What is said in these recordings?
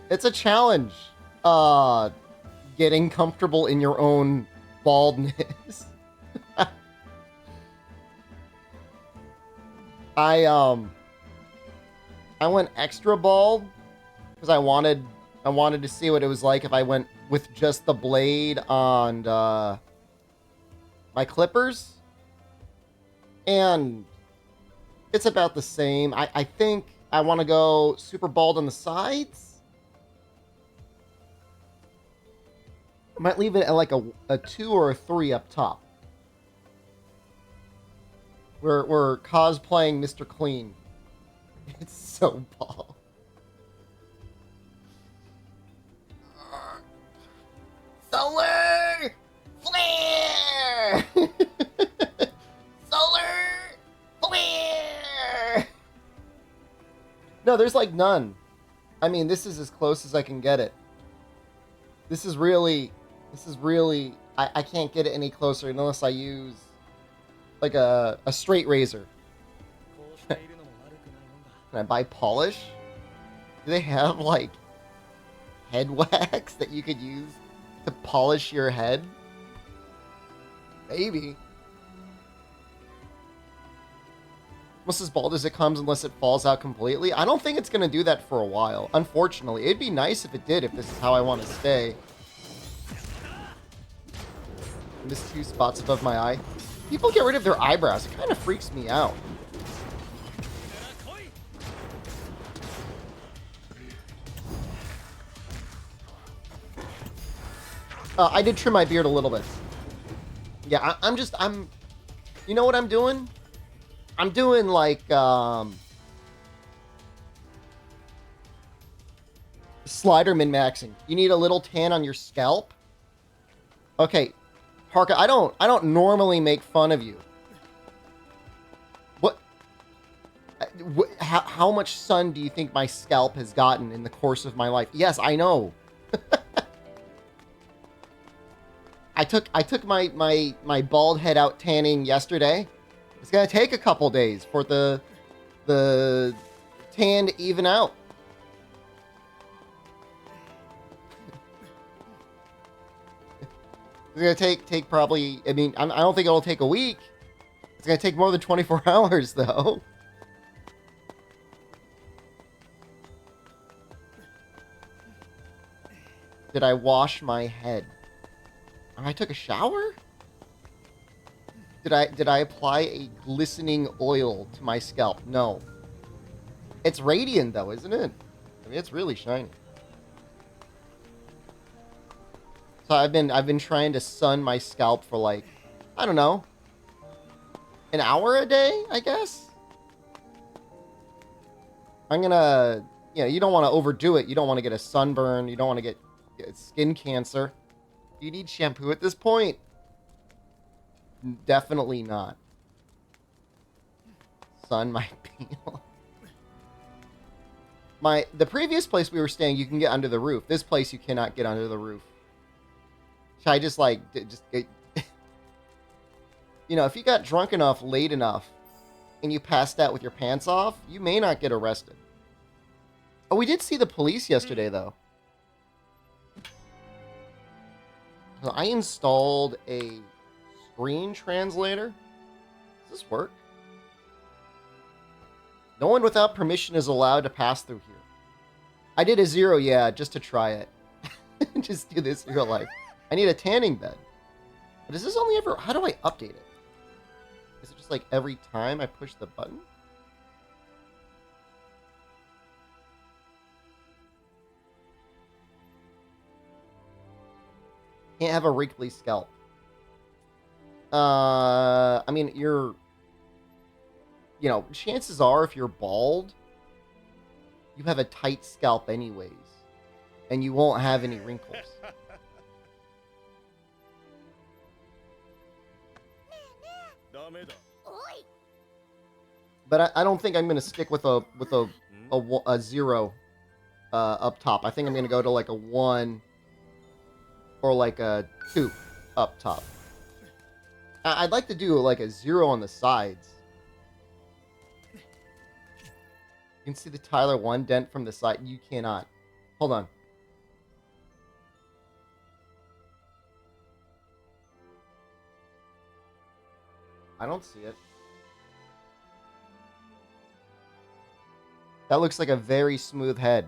It's a challenge. Getting comfortable in your own baldness. I I went extra bald because I wanted to see what it was like if I went with just the blade on my clippers, and it's about the same. I think I want to go super bald on the sides. I might leave it at like a 2 or a 3 up top. We're cosplaying Mr. Clean. It's so bald. Solar flare. Solar flare. No, there's like none. I mean, this is as close as I can get it. This is really, I can't get it any closer unless I use like a straight razor. Can I buy polish? Do they have like head wax that you could use to polish your head? Maybe. Almost as bald as it comes unless it falls out completely. I don't think it's going to do that for a while, unfortunately. It'd be nice if it did, if this is how I want to stay. Missed 2 spots above my eye. People get rid of their eyebrows. It kind of freaks me out. I did trim my beard a little bit. Yeah, I'm you know what I'm doing? I'm doing like, slider min-maxing. You need a little tan on your scalp. Okay, Parka, I don't normally make fun of you. What how much sun do you think my scalp has gotten in the course of my life? Yes, I know. I took my bald head out tanning yesterday. It's gonna take a couple days for the tan to even out. It's gonna take probably. I mean, I don't think it'll take a week. It's gonna take more than 24 hours, though. Did I wash my head? I took a shower? Did I apply a glistening oil to my scalp? No. It's radiant though, isn't it? I mean, it's really shiny. So I've been trying to sun my scalp for like, I don't know, an hour a day, I guess. I'm gonna, you don't want to overdo it. You don't want to get a sunburn. You don't want to get skin cancer. Do you need shampoo at this point? Definitely not. Sun my peel. The previous place we were staying, you can get under the roof. This place, you cannot get under the roof. Should I just like get, if you got drunk enough late enough and you passed out with your pants off, you may not get arrested. Oh, we did see the police yesterday though. So I installed a screen translator. Does this work? No one without permission is allowed to pass through here. I did a 0, yeah, just to try it. Just do this in real life. I need a tanning bed. But is this only ever... How do I update it? Is it just like every time I push the button? Can't have a wrinkly scalp. I mean, chances are if you're bald, you have a tight scalp anyways, and you won't have any wrinkles. But I don't think I'm gonna stick with a 0 up top. I think I'm gonna go to like a 1 or like a 2 up top. I'd like to do like a 0 on the sides. You can see the Tyler 1 dent from the side. You cannot. Hold on. I don't see it. That looks like a very smooth head.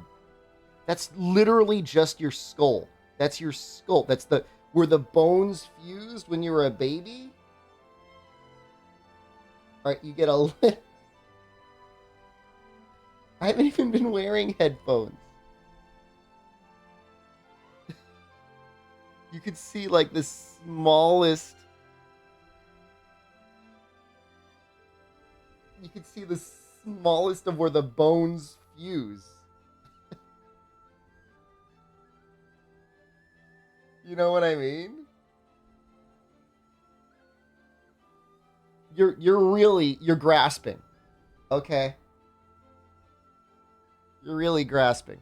That's literally just your skull. That's your skull. That's the where the bones fused when you were a baby. All right, you get a. I haven't even been wearing headphones. You could see like the smallest. You could see the smallest of where the bones fuse. You know what I mean? You're grasping. Okay. You're really grasping.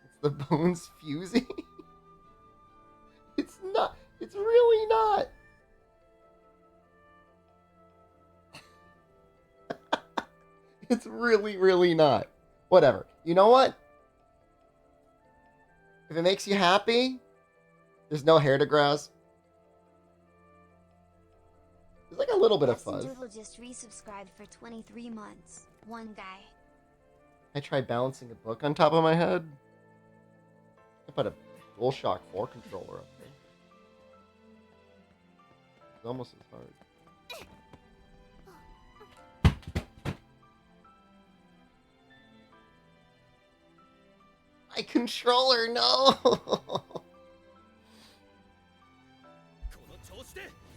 It's the bones fusing. It's not. It's really not. It's really, really not. Whatever. You know what? If it makes you happy, there's no hair to grasp. There's like a little bit of fuzz. Doodle just resubscribed for 23 months. One guy. I tried balancing a book on top of my head. I put a DualShock 4 controller up there. It's almost as hard. My controller, no!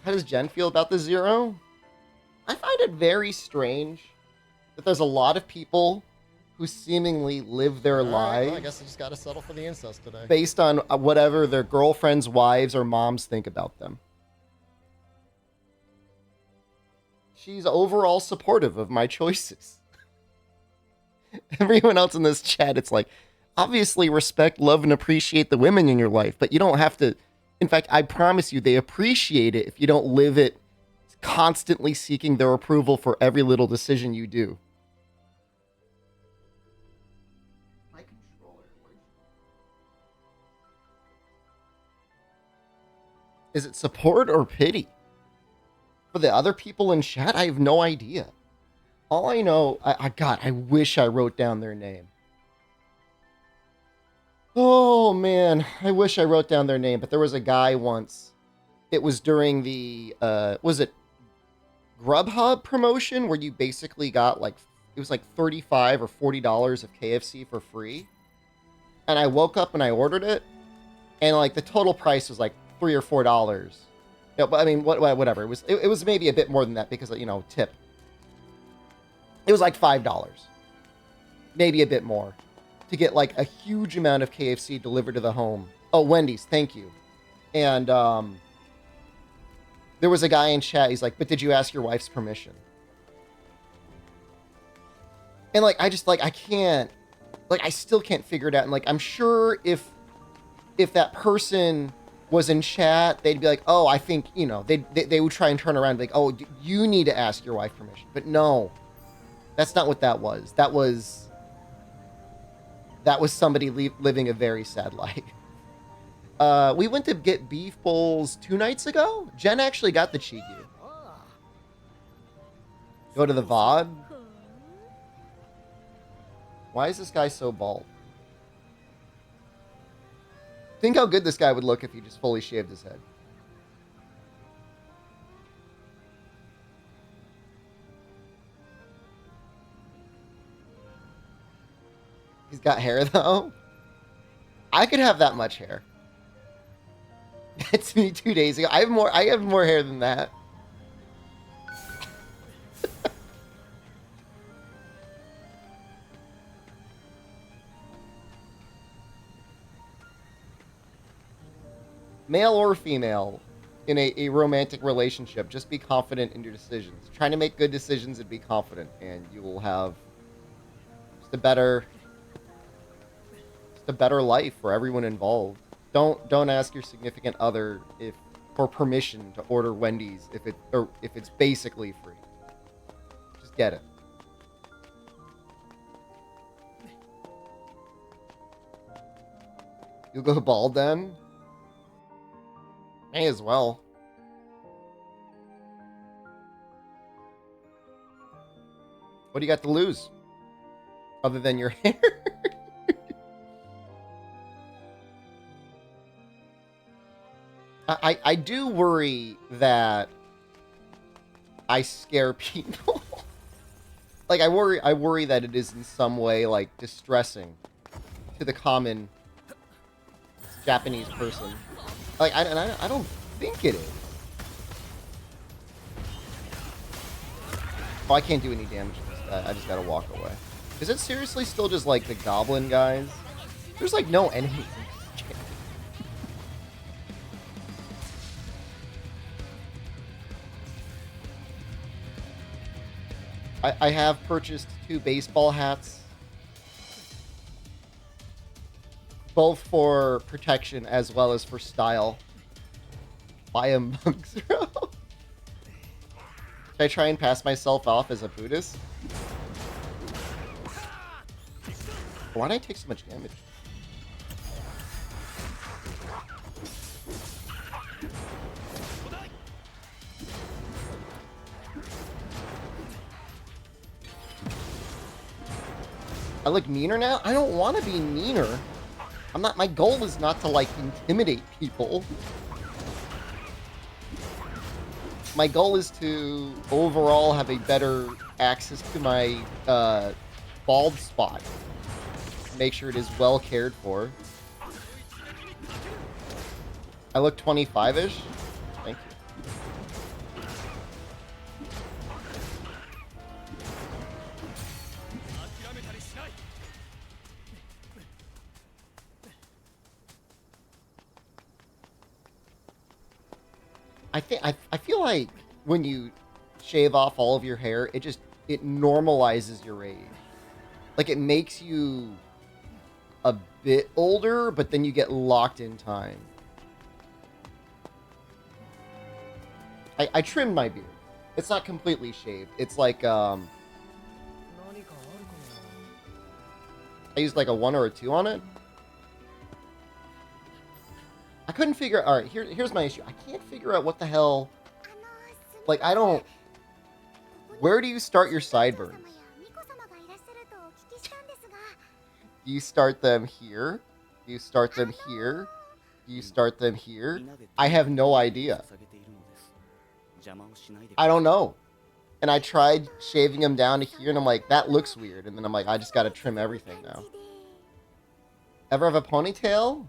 How does Jen feel about the Zero? I find it very strange that there's a lot of people who seemingly live their lives. Well, I guess I just gotta settle for the incest today. Based on whatever their girlfriends, wives, or moms think about them. She's overall supportive of my choices. Everyone else in this chat, it's like, obviously respect, love, and appreciate the women in your life, but you don't have to. In fact, I promise you, they appreciate it if you don't live it constantly seeking their approval for every little decision you do. My controller. Is it support or pity? For the other people in chat, I have no idea. All I know, God, I wish I wrote down their name. Oh, man. I wish I wrote down their name, but there was a guy once. It was during the, was it Grubhub promotion where you basically got like, it was like $35 or $40 of KFC for free. And I woke up and I ordered it. And like the total price was like $3 or $4. Yeah, but I mean, whatever. It was maybe a bit more than that because, you know, tip. It was like $5. Maybe a bit more. To get like a huge amount of KFC delivered to the home. Oh, Wendy's, thank you. And there was a guy in chat, he's like, but did you ask your wife's permission? And like, I can't, like, I still can't figure it out. And like, I'm sure if that person was in chat, they'd be like, oh, I think, you know, they would try and turn around and be like, oh, you need to ask your wife permission. But no, that's not what that was. That was somebody living a very sad life. We went to get beef bowls 2 nights ago. Jen actually got the Chigu. Go to the VOD. Why is this guy so bald? Think how good this guy would look if he just fully shaved his head. He's got hair, though. I could have that much hair. That's me 2 days ago. I have more hair than that. Male or female, in a romantic relationship, just be confident in your decisions. Trying to make good decisions and be confident, and you will have just a better life for everyone involved. Don't ask your significant other for permission to order Wendy's if it's basically free. Just get it. You'll go bald then? May as well. What do you got to lose? Other than your hair? I do worry that I scare people. Like, I worry that it is in some way, like, distressing to the common Japanese person. Like, I don't think it is. Oh, I can't do any damage to this guy. I just gotta walk away. Is it seriously still just, like, the goblin guys? There's, like, no enemies. I have purchased 2 baseball hats. Both for protection as well as for style. Buy a monk throw. Should I try and pass myself off as a Buddhist? Why did I take so much damage? I look meaner now? I don't want to be meaner. My goal is not to, like, intimidate people. My goal is to overall have a better access to my bald spot. Make sure it is well cared for. I look 25-ish. Thank you. I feel like when you shave off all of your hair, it normalizes your age. Like, it makes you a bit older, but then you get locked in time. I trimmed my beard. It's not completely shaved. It's like I used like a 1 or a 2 on it. I couldn't figure... Alright, here's my issue. I can't figure out what the hell... Like, I don't... Where do you start your sideburns? Do you start them here? Do you start them here? Do you start them here? I have no idea. I don't know. And I tried shaving them down to here, and I'm like, that looks weird. And then I'm like, I just gotta trim everything now. Ever have a ponytail?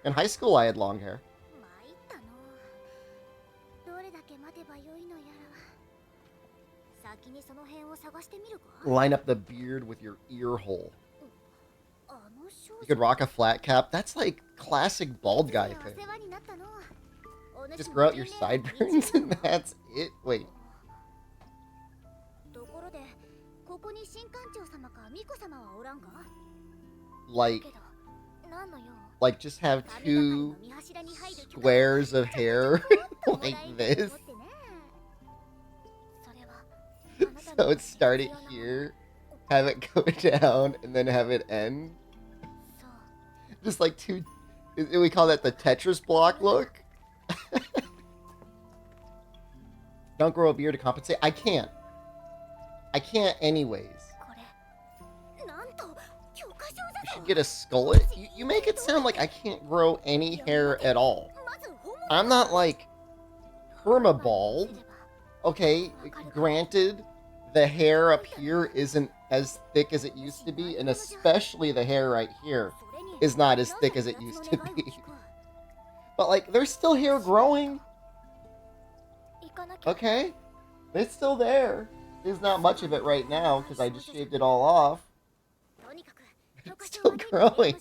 In high school, I had long hair. Line up the beard with your ear hole. You could rock a flat cap. That's like classic bald guy thing. Just grow out your sideburns and that's it. Wait. Like just have 2 squares of hair like this. So it's start it here, have it go down, and then have it end. Just like 2... We call that the Tetris block look. Don't grow a beard to compensate. I can't. I can't anyways. You should get a skullet. You make it sound like I can't grow any hair at all. I'm not like perma-bald. Okay, granted, the hair up here isn't as thick as it used to be, and especially the hair right here is not as thick as it used to be. But like, there's still hair growing. Okay? It's still there. There's not much of it right now, because I just shaved it all off. It's still growing.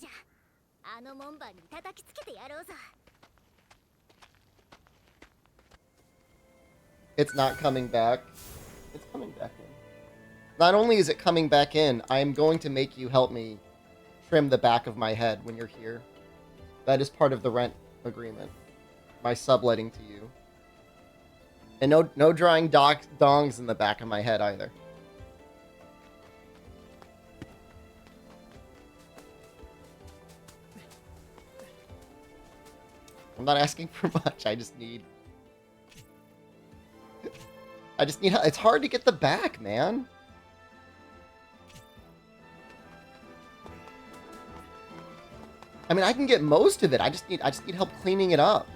It's not coming back. It's coming back in. Not only is it coming back in, I am going to make you help me trim the back of my head when you're here. That is part of the rent agreement. My subletting to you. And no drawing dongs in the back of my head either. I'm not asking for much. I just need... It's hard to get the back, man. I mean, I can get most of it. I just need help cleaning it up.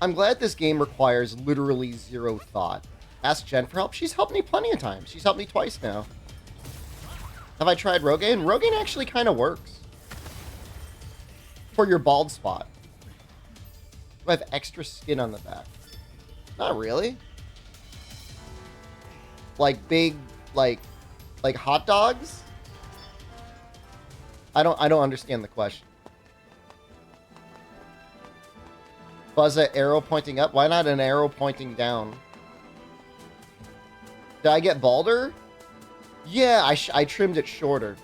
I'm glad this game requires literally zero thought. Ask Jen for help. She's helped me plenty of times. She's helped me twice now. Have I tried Rogaine? Rogaine actually kind of works. For your bald spot. Do I have extra skin on the back? Not really. Like big, like hot dogs? I don't understand the question. Was an arrow pointing up? Why not an arrow pointing down? Did I get balder? Yeah, I trimmed it shorter.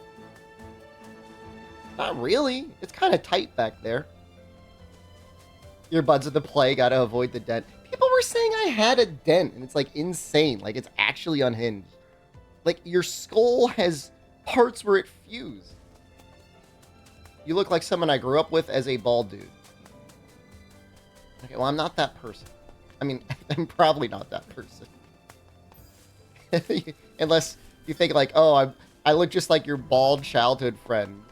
Not really. It's kind of tight back there. Earbuds of the play, gotta avoid the dent. People were saying I had a dent, and it's like insane. Like it's actually unhinged. Like your skull has parts where it fused. You look like someone I grew up with as a bald dude. Okay, well, I'm not that person. I mean, I'm probably not that person. Unless you think like, oh, I look just like your bald childhood friend.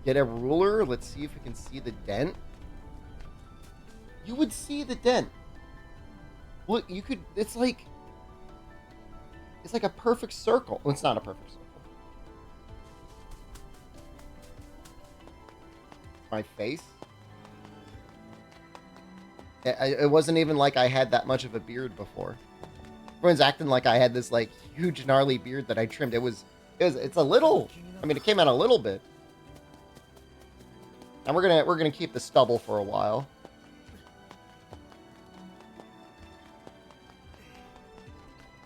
Get a ruler. Let's see if we can see the dent. You would see the dent. Look, you could... It's like a perfect circle. Well, it's not a perfect circle. My face? It wasn't even like I had that much of a beard before. Everyone's acting like I had this like huge gnarly beard that I trimmed. It's a little... I mean, it came out a little bit. And we're gonna keep the stubble for a while.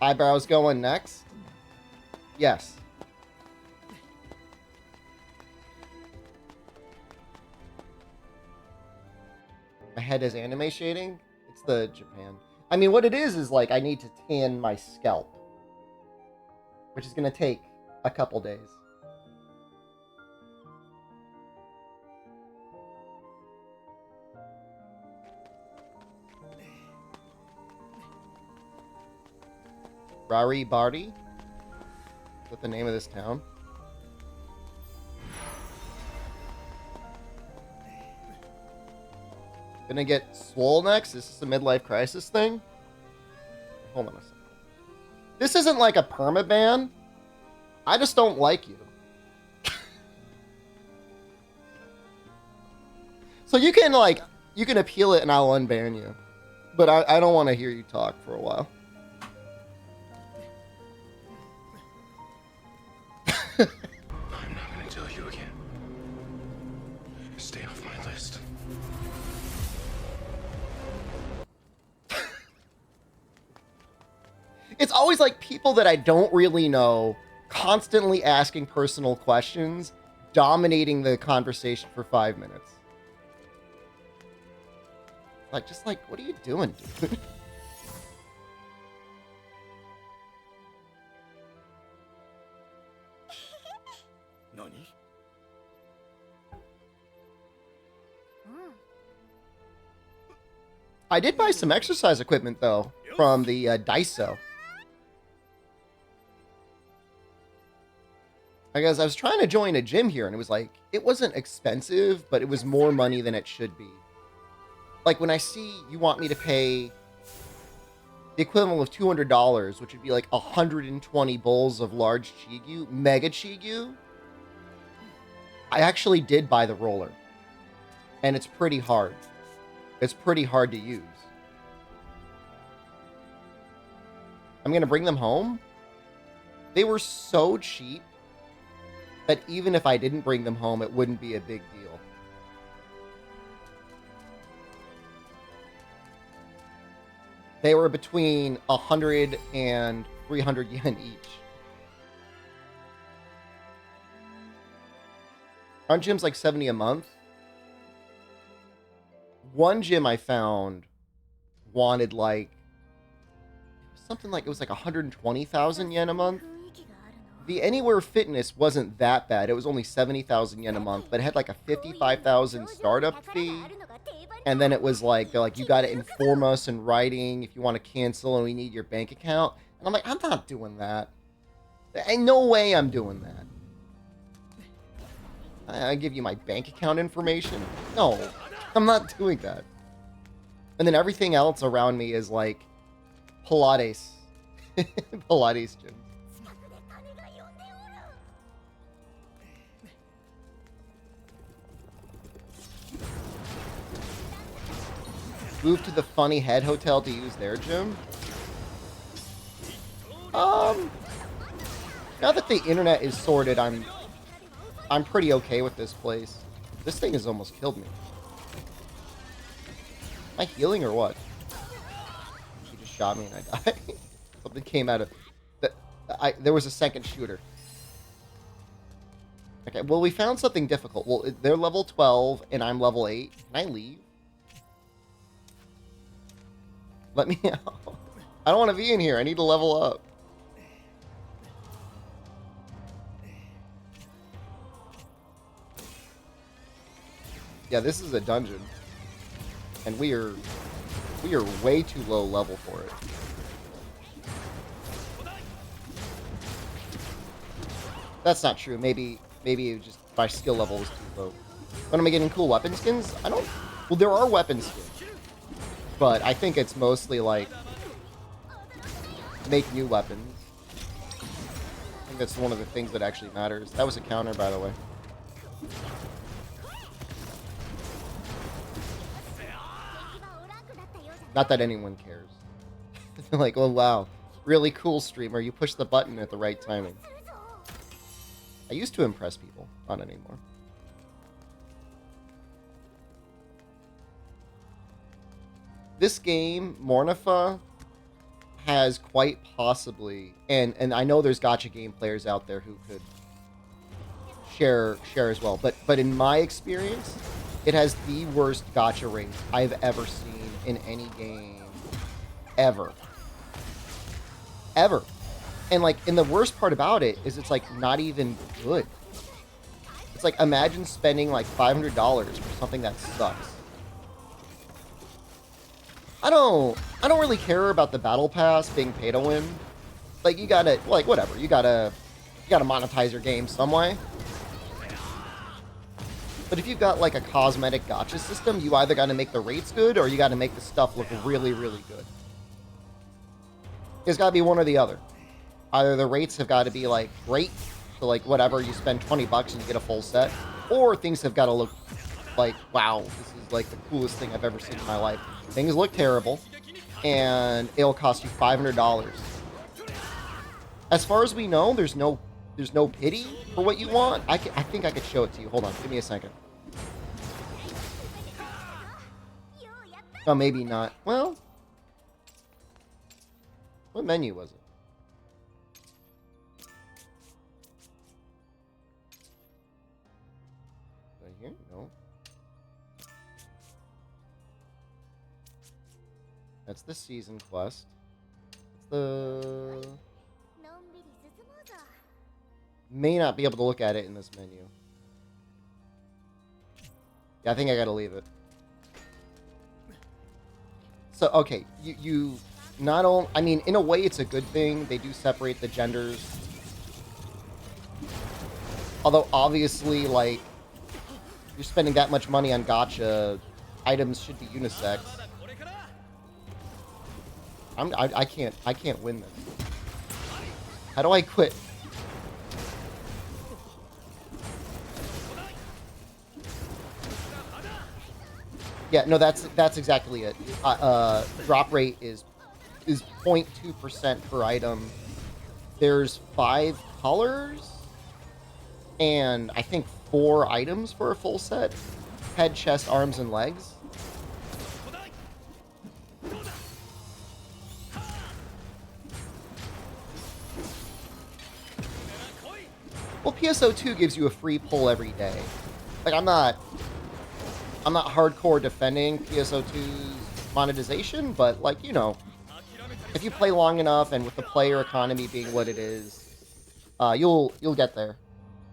Eyebrows going next? Yes. My head is anime shading? It's the Japan. I mean, what it is like I need to tan my scalp. Which is gonna take a couple days. Rari Bardi? Is that the name of this town? Gonna get swole next? Is this a midlife crisis thing? Hold on a second. This isn't like a permaban. I just don't like you. So you can appeal it and I'll unban you. But I don't want to hear you talk for a while. I'm not going to tell you again. Stay off my list. It's always like people that I don't really know constantly asking personal questions, dominating the conversation for 5 minutes. Like, just like, what are you doing, dude? Nani? I did buy some exercise equipment, though, from the Daiso. Because I was trying to join a gym here, and it was like, it wasn't expensive, but it was more money than it should be. Like, when I see you want me to pay the equivalent of $200, which would be like 120 bowls of large Chigyu, Mega Chigyu, I actually did buy the roller. And it's pretty hard. It's pretty hard to use. I'm going to bring them home. They were so cheap that even if I didn't bring them home, it wouldn't be a big deal. They were between 100 and 300 yen each. Aren't gyms like 70 a month? one gym I found wanted like something like it was like 120,000 yen a month. The Anywhere Fitness wasn't that bad. It was only 70,000 yen a month, but it had like a 55,000 startup fee. And then it was like, they're like, you got to inform us in writing if you want to cancel and we need your bank account. And I'm like, I'm not doing that. Ain't no way I'm doing that. I give you my bank account information? No, I'm not doing that. And then everything else around me is like Pilates. Pilates gym. Move to the Funny Head Hotel to use their gym? Now that the internet is sorted, I'm pretty okay with this place. This thing has almost killed me. Am I healing or what? He just shot me and I died. Something came out of... There was a second shooter. Okay, well, we found something difficult. Well, they're level 12 and I'm level 8. Can I leave? Let me out. I don't want to be in here. I need to level up. Yeah, this is a dungeon. And we are way too low level for it. That's not true. Maybe it just my skill level was too low. But am I getting cool weapon skins? I don't... Well, there are weapon skins. But I think it's mostly like make new weapons. I think that's one of the things that actually matters. That was a counter, by the way. Not that anyone cares. Like, oh wow, really cool streamer. You pushed the button at the right timing. I used to impress people, not anymore. This game, Mornifa, has quite possibly, and I know there's gacha game players out there who could share as well, but in my experience, it has the worst gacha rate I've ever seen in any game, ever. And like, and the worst part about it is it's like not even good. It's like, imagine spending like $500 for something that sucks. I don't really care about the battle pass being pay to win. Like, you gotta, like, whatever, you gotta monetize your game some way. But if you've got like a cosmetic gacha system, you either gotta make the rates good or you gotta make the stuff look really, really good. It's gotta be one or the other. Either the rates have gotta be like great, so like whatever, you spend 20 bucks and you get a full set, or things have gotta look like, wow, this is like the coolest thing I've ever seen in my life. Things look terrible, and it'll cost you $500. As far as we know, there's no pity for what you want. I think I could show it to you. Hold on, give me a second. Oh, maybe not. Well, what menu was it? Right here? No. That's the season quest. It's the... May not be able to look at it in this menu. Yeah, I think I gotta leave it. So, okay, you not only... I mean, in a way, it's a good thing. They do separate the genders. Although, obviously, like, you're spending that much money on gacha, items should be unisex. I can't win this. How do I quit? Yeah, no, that's exactly it. Drop rate is 0.2% per item. There's 5 colors, and I think 4 items for a full set. Head, chest, arms, and legs. Well, PSO2 gives you a free pull every day. Like, I'm not I'm not hardcore defending PSO2's monetization, but like, you know, if you play long enough and with the player economy being what it is, you'll get there.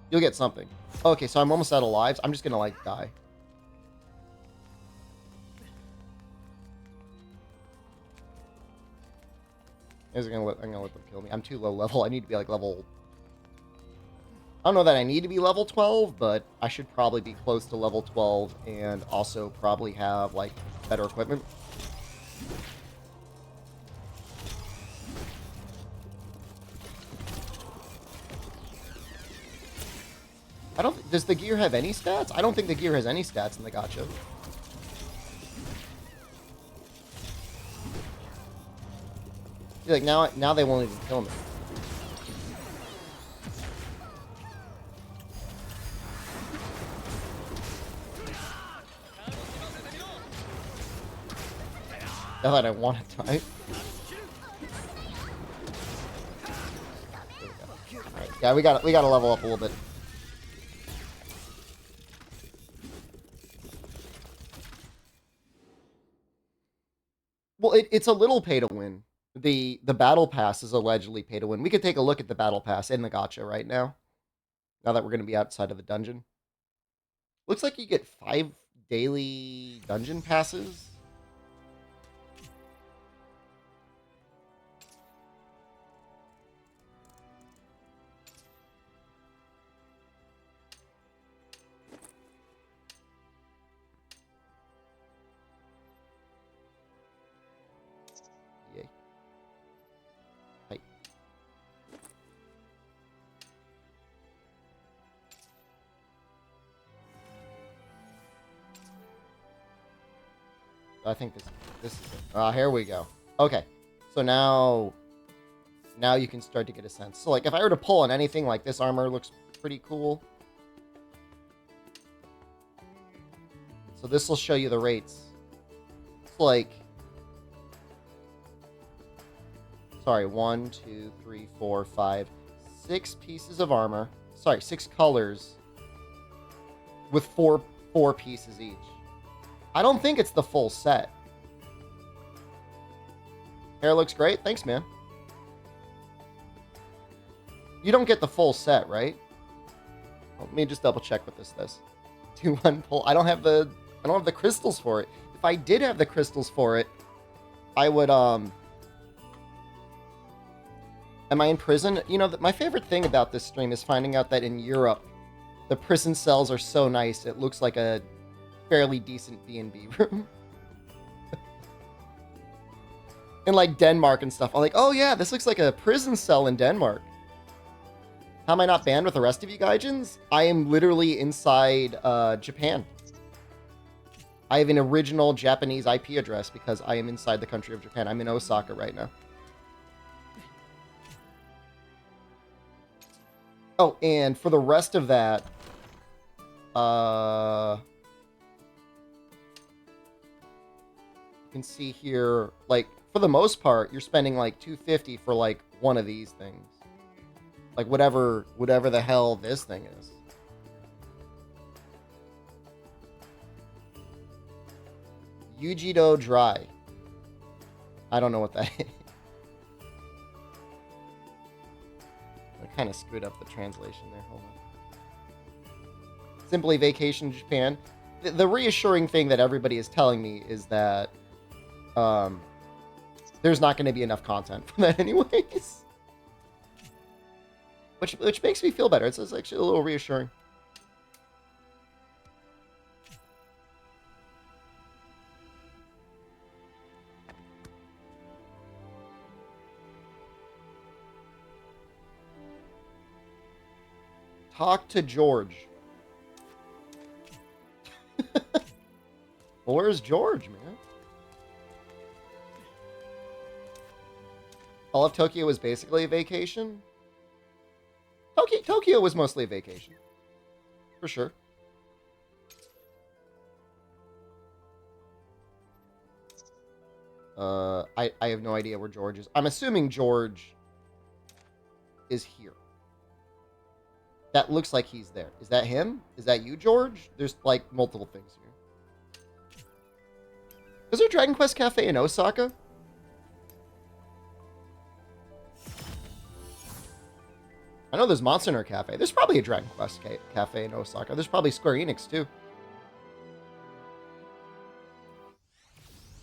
You'll get something. Okay, so I'm almost out of lives. I'm just gonna like die. I'm gonna let them kill me. I'm too low level. I need to be like level. I don't know that I need to be level 12, but I should probably be close to level 12 and also probably have like better equipment. Does the gear have any stats? I don't think the gear has any stats in the gacha. Like now they won't even kill me. I thought I wanted to die. Right. Yeah, we gotta level up a little bit. Well, it's a little pay to win. The battle pass is allegedly pay to win. We could take a look at the battle pass in the gacha right now. Now that we're going to be outside of the dungeon. Looks like you get 5 daily dungeon passes. Yay. Hey. I think this is it. Here we go. Okay. So now you can start to get a sense. So like if I were to pull on anything, like this armor looks pretty cool. So this will show you the rates. It's like, sorry, 1, 2, 3, 4, 5, 6 pieces of armor. Sorry, 6 colors with four pieces each. I don't think it's the full set. Hair looks great. Thanks, man. You don't get the full set, right? Well, let me just double check what this does. 2-1 pull. I don't have the crystals for it. If I did have the crystals for it, I would Am I in prison? You know, my favorite thing about this stream is finding out that in Europe, the prison cells are so nice. It looks like a fairly decent B&B room. In like Denmark and stuff, I'm like, oh yeah, this looks like a prison cell in Denmark. How am I not banned with the rest of you gaijins? I am literally inside Japan. I have an original Japanese IP address because I am inside the country of Japan. I'm in Osaka right now. Oh, and for the rest of that, you can see here, like, for the most part, you're spending like $250 for like one of these things. Like whatever the hell this thing is. Yujido Dry. I don't know what that is. I kind of screwed up the translation there. Hold on. Simply vacation in Japan. The reassuring thing that everybody is telling me is that there's not going to be enough content for that anyways. Which makes me feel better. It's actually a little reassuring. Talk to George. Well, where's George, man? All of Tokyo was basically a vacation. Tokyo was mostly a vacation. For sure. I have no idea where George is. I'm assuming George is here. That looks like he's there. Is that him? Is that you, George? There's, like, multiple things here. Is there a Dragon Quest Cafe in Osaka? I know there's Monster Hunter Cafe. There's probably a Dragon Quest Cafe in Osaka. There's probably Square Enix, too.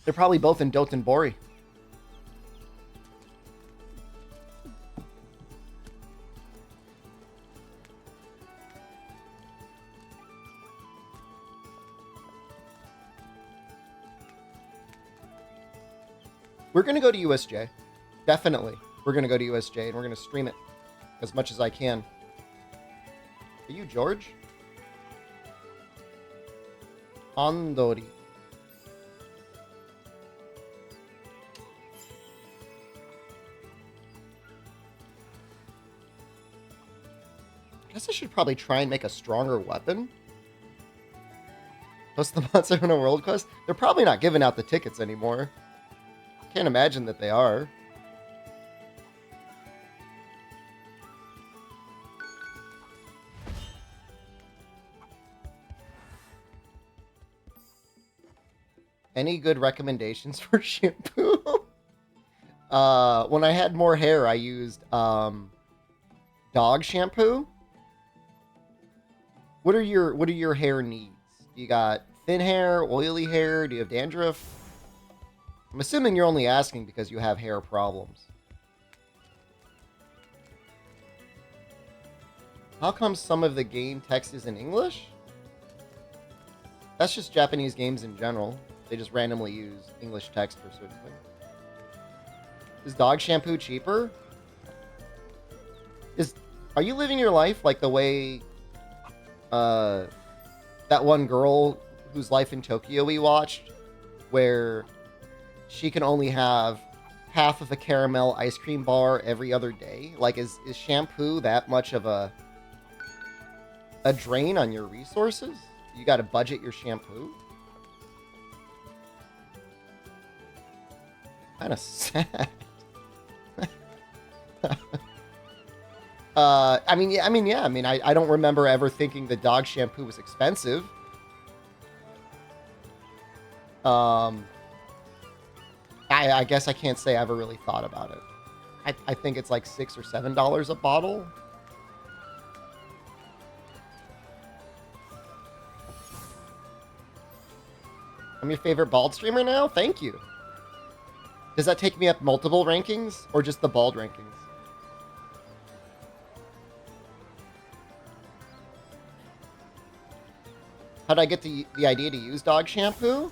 They're probably both in Dotonbori. We're going to go to USJ. Definitely. We're going to go to USJ, and we're going to stream it as much as I can. Are you George? Andori. I guess I should probably try and make a stronger weapon. Post the Monster Hunter World Quest? They're probably not giving out the tickets anymore. Can't imagine that they are. Any good recommendations for shampoo? When I had more hair, I used dog shampoo. What are your hair needs? You got thin hair, oily hair? Do you have dandruff? I'm assuming you're only asking because you have hair problems. How come some of the game text is in English? That's just Japanese games in general. They just randomly use English text for certain things. Is dog shampoo cheaper? Are you living your life like the way that one girl whose life in Tokyo we watched, where she can only have half of a caramel ice cream bar every other day? Like, is shampoo that much of a drain on your resources? You got to budget your shampoo? Kind of sad. I don't remember ever thinking the dog shampoo was expensive. I guess I can't say I ever really thought about it. I think it's like $6 or $7 a bottle. I'm your favorite bald streamer now? Thank you. Does that take me up multiple rankings or just the bald rankings? How did I get the idea to use dog shampoo?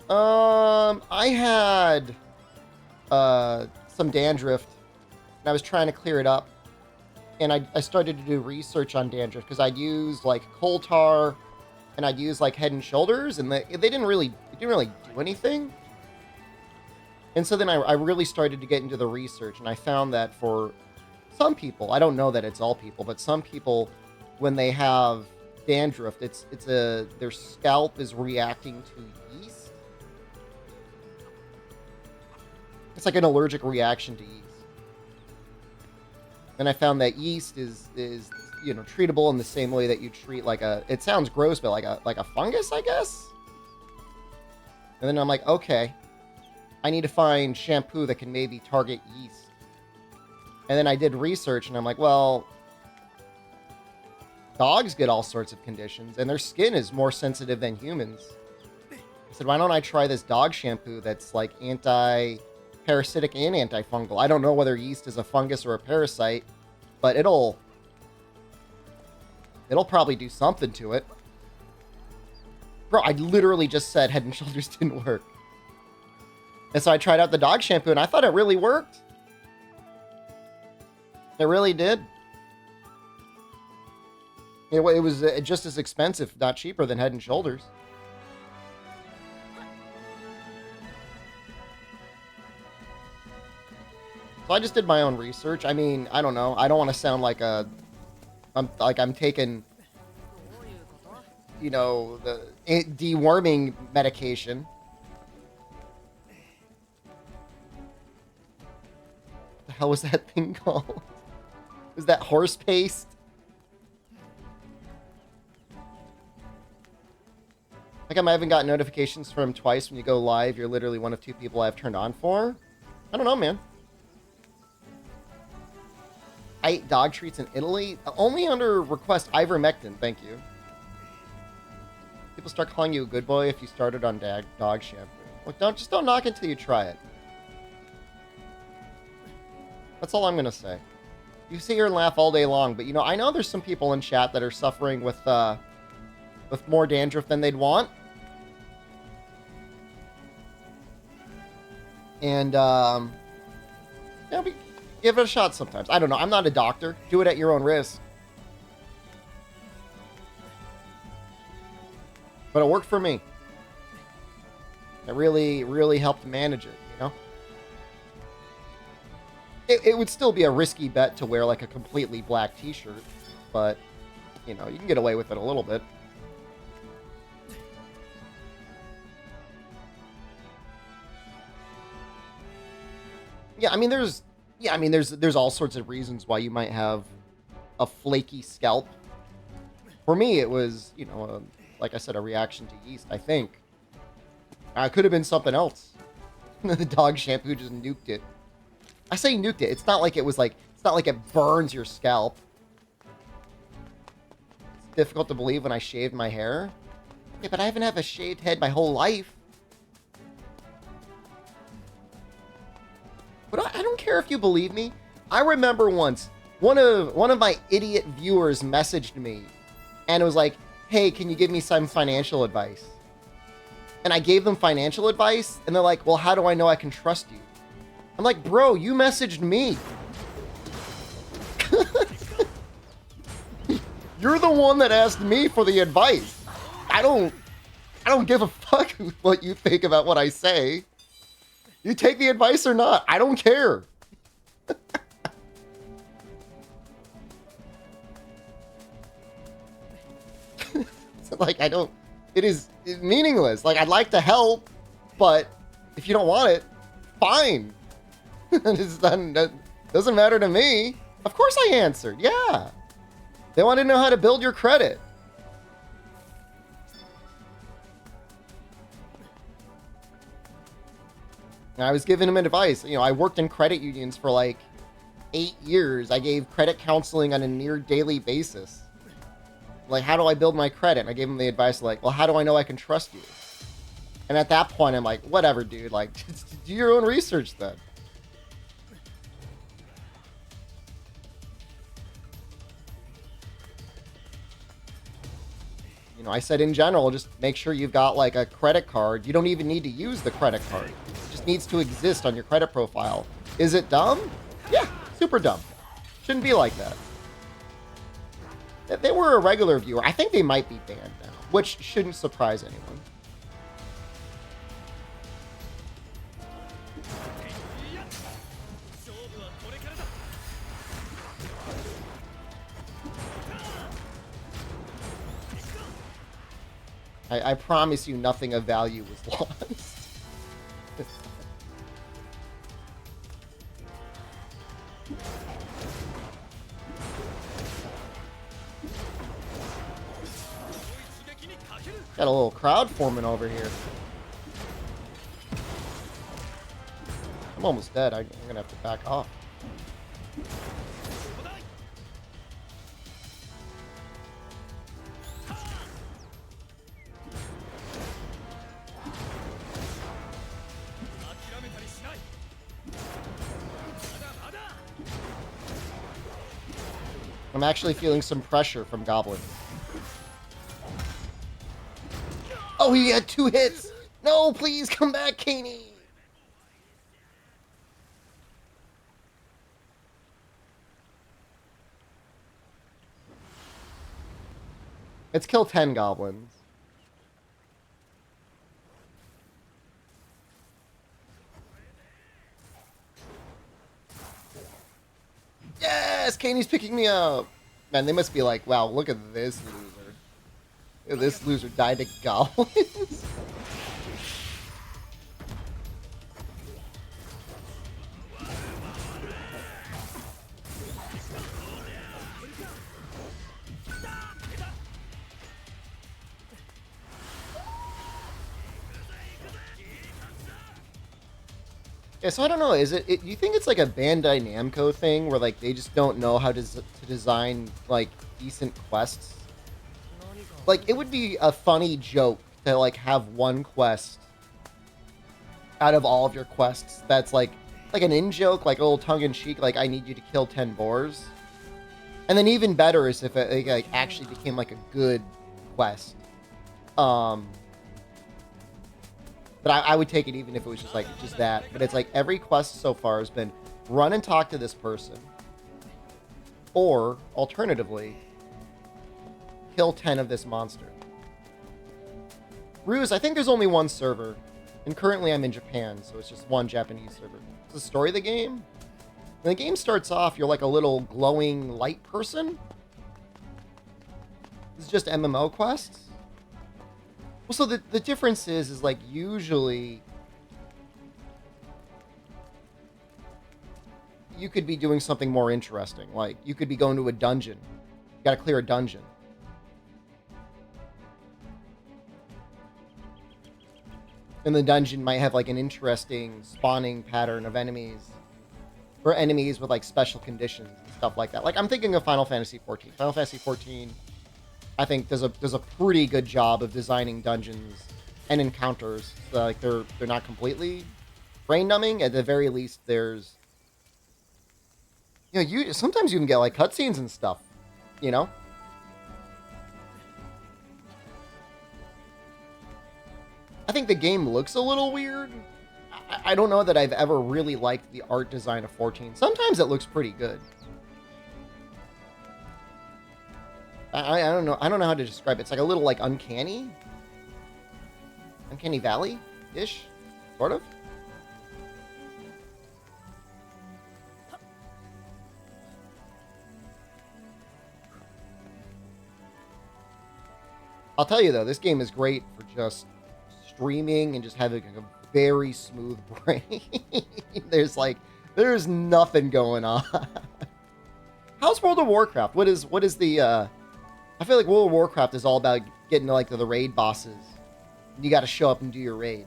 I had some dandruff, and I was trying to clear it up. And I started to do research on dandruff because I'd use like coal tar, and I'd use like Head and Shoulders, and it didn't really do anything. And so then I really started to get into the research, and I found that for some people, I don't know that it's all people, but some people, when they have dandruff, their scalp is reacting to yeast. It's like an allergic reaction to yeast. And I found that yeast is treatable in the same way that you treat it sounds gross, but like a fungus, I guess. And then I'm like, okay, I need to find shampoo that can maybe target yeast. And then I did research, and I'm like, well, dogs get all sorts of conditions, and their skin is more sensitive than humans. I said, why don't I try this dog shampoo that's like anti-parasitic and antifungal? I don't know whether yeast is a fungus or a parasite, but it'll probably do something to it. Bro, I literally just said Head and Shoulders didn't work. And so I tried out the dog shampoo, and I thought it really worked. It really did. It was just as expensive, not cheaper, than Head and Shoulders. So I just did my own research. I mean, I don't know. I don't want to sound like I'm taking, the deworming medication. What the hell was that thing called? Was that horse paste? Like, I haven't gotten notifications from him twice when you go live. You're literally one of 2 people I've turned on for. I don't know, man. I ate dog treats in Italy. Only under request ivermectin, thank you. People start calling you a good boy if you started on dog shampoo. Look, don't knock it until you try it. That's all I'm gonna say. You sit here and laugh all day long, but you know, I know there's some people in chat that are suffering with more dandruff than they'd want. And yeah, give it a shot sometimes. I don't know. I'm not a doctor. Do it at your own risk. But it worked for me. It really, really helped manage it, you know? It would still be a risky bet to wear like a completely black t-shirt, but, you know, you can get away with it a little bit. Yeah, I mean, there's all sorts of reasons why you might have a flaky scalp. For me, it was, you know, like I said, a reaction to yeast, I think. It could have been something else. The dog shampoo just nuked it. I say nuked it. It's not like it was like, it's not like it burns your scalp. It's difficult to believe when I shaved my hair. Yeah, but I haven't had a shaved head my whole life. But I don't care if you believe me. I remember once, one of my idiot viewers messaged me, and it was like, hey, can you give me some financial advice? And I gave them financial advice, and they're like, well, how do I know I can trust you? I'm like, bro, you messaged me. You're the one that asked me for the advice. I don't give a fuck what you think about what I say. You take the advice or not, I don't care. So, like, it's meaningless. Like, I'd like to help, but if you don't want it, fine. That doesn't matter to me. Of course I answered, yeah. They want to know how to build your credit. And I was giving him advice. You know, I worked in credit unions for like 8 years. I gave credit counseling on a near daily basis. Like, how do I build my credit? And I gave him the advice like, well, how do I know I can trust you? And at that point, I'm like, whatever, dude. Like, just do your own research then. You know, I said in general, just make sure you've got like a credit card. You don't even need to use the credit card. It just needs to exist on your credit profile. Is it dumb? Yeah, super dumb. Shouldn't be like that. If they were a regular viewer, I think they might be banned now, which shouldn't surprise anyone. I promise you nothing of value was lost. Got a little crowd forming over here. I'm almost dead. I'm gonna have to back off. I'm actually feeling some pressure from Goblin. Oh, he had 2 hits! No, please come back, Kaney! Let's kill 10 goblins. Yes! Kaney's picking me up! Man, they must be like, wow, look at this loser. Look at this loser died to goblins. Yeah, so I don't know. Is it? Do you think it's like a Bandai Namco thing where like they just don't know how to design like decent quests? Like it would be a funny joke to like have one quest out of all of your quests that's like an in joke, like a little tongue in cheek, like I need you to kill 10 boars. And then even better is if it like actually became like a good quest. But I would take it even if it was just like just that. But it's like every quest so far has been run and talk to this person, or alternatively, kill 10 of this monster. Ruse, I think there's only one server, and currently I'm in Japan, so it's just one Japanese server. It's the story of the game. When the game starts off, you're like a little glowing light person. This is just MMO quests. Well, so the difference is like usually you could be doing something more interesting. Like you could be going to a dungeon. You gotta clear a dungeon. And the dungeon might have like an interesting spawning pattern of enemies. Or enemies with like special conditions and stuff like that. Like I'm thinking of Final Fantasy XIV. Final Fantasy XIV, I think does a pretty good job of designing dungeons and encounters. So, like they're not completely brain numbing. At the very least, there's you sometimes you can get like cutscenes and stuff. You know. I think the game looks a little weird. I don't know that I've ever really liked the art design of 14. Sometimes it looks pretty good. I don't know. I don't know how to describe it. It's like a little like uncanny valley-ish, sort of. I'll tell you though, this game is great for just streaming and just having a very smooth brain. There's nothing going on. How's World of Warcraft? What is the I feel like World of Warcraft is all about getting to like the raid bosses. You got to show up and do your raid.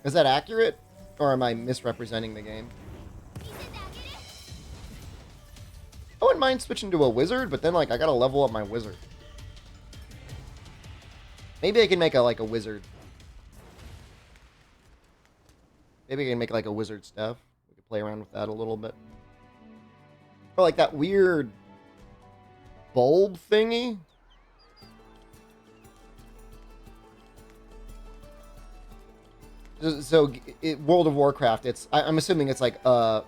Is that accurate, or am I misrepresenting the game? I wouldn't mind switching to a wizard, but then like I gotta level up my wizard. Maybe I can make a wizard. Maybe I can make like a wizard staff. We could play around with that a little bit. Or like that weird bulb thingy. So World of Warcraft, I'm assuming it's like a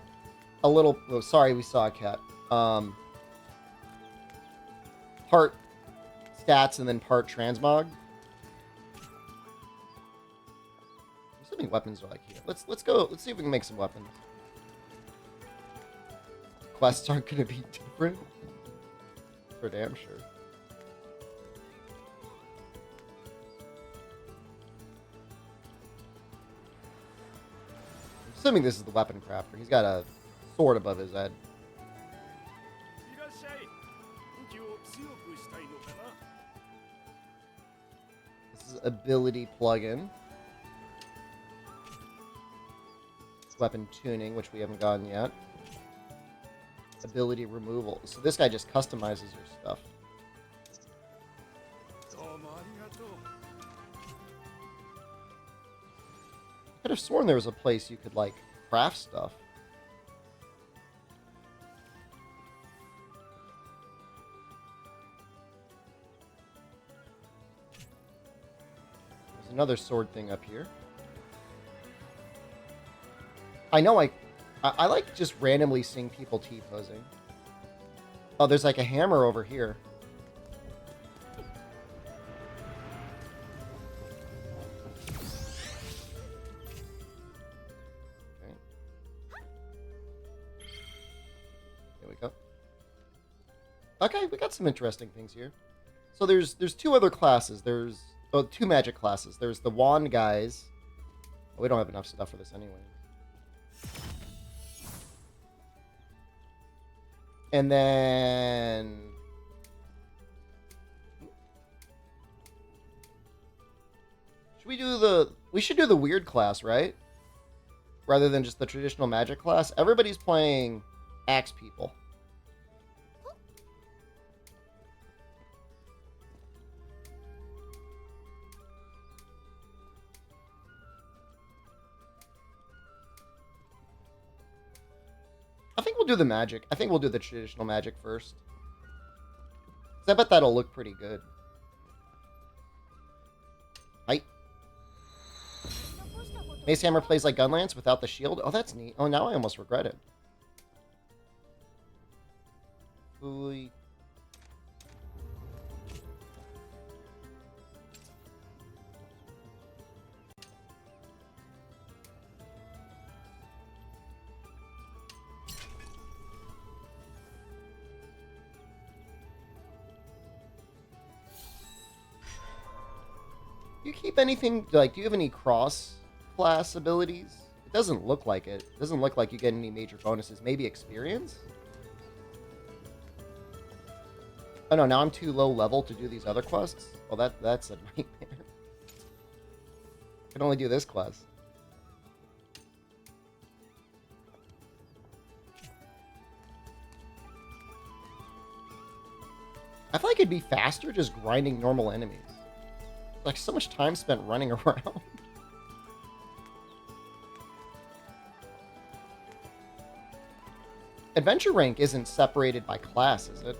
little, oh, sorry, we saw a cat. Part stats and then part transmog. I'm assuming weapons are like here. Let's go, let's see if we can make some weapons. Quests aren't gonna be different. For damn sure. I'm assuming this is the weapon crafter. He's got a sword above his head. This is ability plugin. Weapon tuning, which we haven't gotten yet. Ability removal. So this guy just customizes your stuff. I could have sworn there was a place you could like craft stuff. There's another sword thing up here. I know I like just randomly seeing people T-posing. Oh, there's like a hammer over here. Okay. There we go. Okay, we got some interesting things here. So there's two other classes. There's two magic classes. There's the wand guys. Oh, we don't have enough stuff for this anyway. And then we should do the weird class, right? rather than just the traditional magic class. Everybody's playing axe people. I think we'll do the magic. I think we'll do the traditional magic first. 'Cause I bet that'll look pretty good. Right. Mace Hammer plays like Gunlance without the shield. Oh, that's neat. Oh, now I almost regret it. Ooh. Do you keep anything, like, do you have any cross-class abilities? It doesn't look like it. It doesn't look like you get any major bonuses. Maybe experience? Oh no, now I'm too low level to do these other quests? Well, that's a nightmare. I can only do this quest. I feel like it'd be faster just grinding normal enemies. Like, so much time spent running around. Adventure rank isn't separated by class, is it?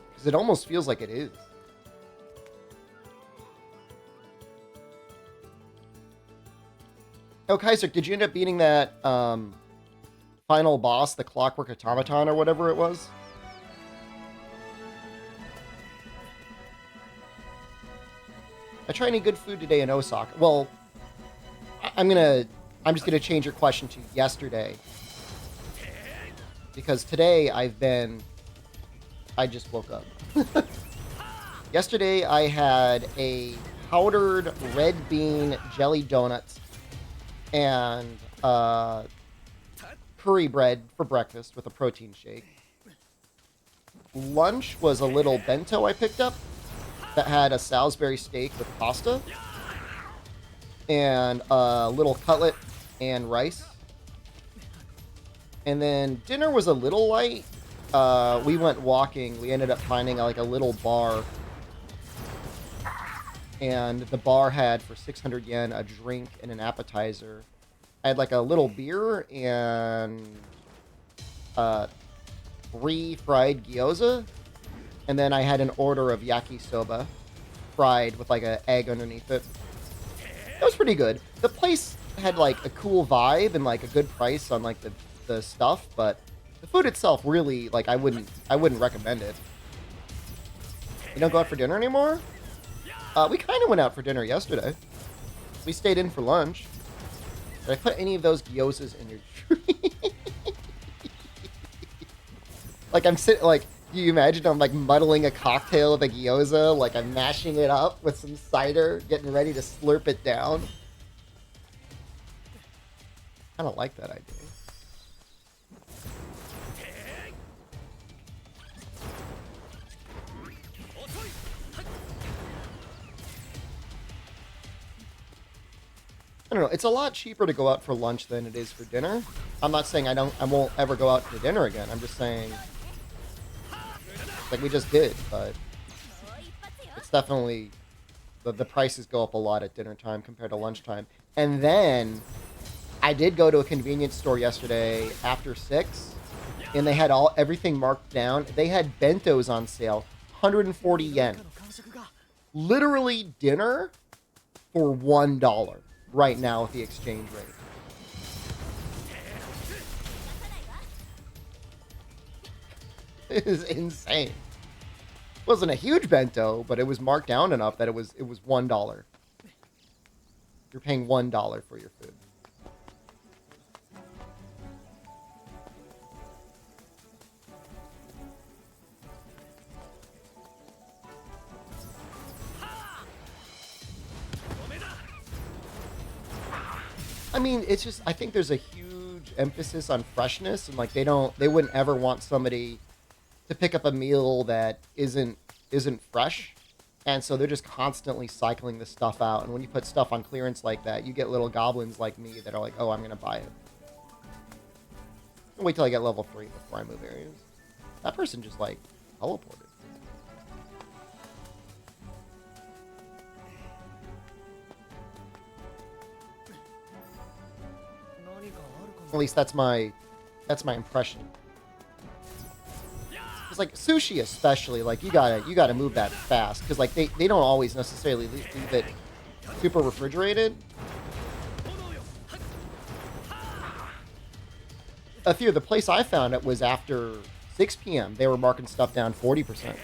Because it almost feels like it is. Oh, Kaiser, did you end up beating that final boss, the Clockwork Automaton or whatever it was? I try any good food today in Osaka. Well, I'm just gonna change your question to yesterday. Because today I just woke up. Yesterday I had a powdered red bean jelly donuts and curry bread for breakfast with a protein shake. Lunch was a little bento I picked up that had a Salisbury steak with pasta and a little cutlet and rice. And then dinner was a little light. We went walking. We ended up finding like a little bar. And the bar had, for 600 yen, a drink and an appetizer. I had like a little beer and 3 fried gyoza. And then I had an order of yakisoba, fried with like an egg underneath it. It was pretty good. The place had like a cool vibe and like a good price on like the stuff, but the food itself really, like, I wouldn't recommend it. You don't go out for dinner anymore? We kind of went out for dinner yesterday. We stayed in for lunch. Did I put any of those gyozas in your tree? Like, I'm sitting, like, you imagine I'm like muddling a cocktail of a gyoza, like I'm mashing it up with some cider, getting ready to slurp it down. I don't like that idea. I don't know. It's a lot cheaper to go out for lunch than it is for dinner. I'm not saying I won't ever go out for dinner again. I'm just saying, like we just did, but it's definitely the prices go up a lot at dinner time compared to lunchtime. And then I did go to a convenience store yesterday after 6, and they had everything marked down. They had bentos on sale, 140 yen. Literally dinner for $1 right now with the exchange rate. It is insane. It wasn't a huge bento, but it was marked down enough that it was $1. You're paying $1 for your food. I mean, it's just, I think there's a huge emphasis on freshness, and like they wouldn't ever want somebody to pick up a meal that isn't fresh. And so they're just constantly cycling this stuff out. And when you put stuff on clearance like that, you get little goblins like me that are like, oh, I'm going to buy it. I'll wait till I get level 3 before I move areas. That person just, like, teleported. At least that's my impression. It's like sushi especially, like you gotta move that fast. Because like they don't always necessarily leave it super refrigerated. The place I found it was after 6 p.m. They were marking stuff down 40%.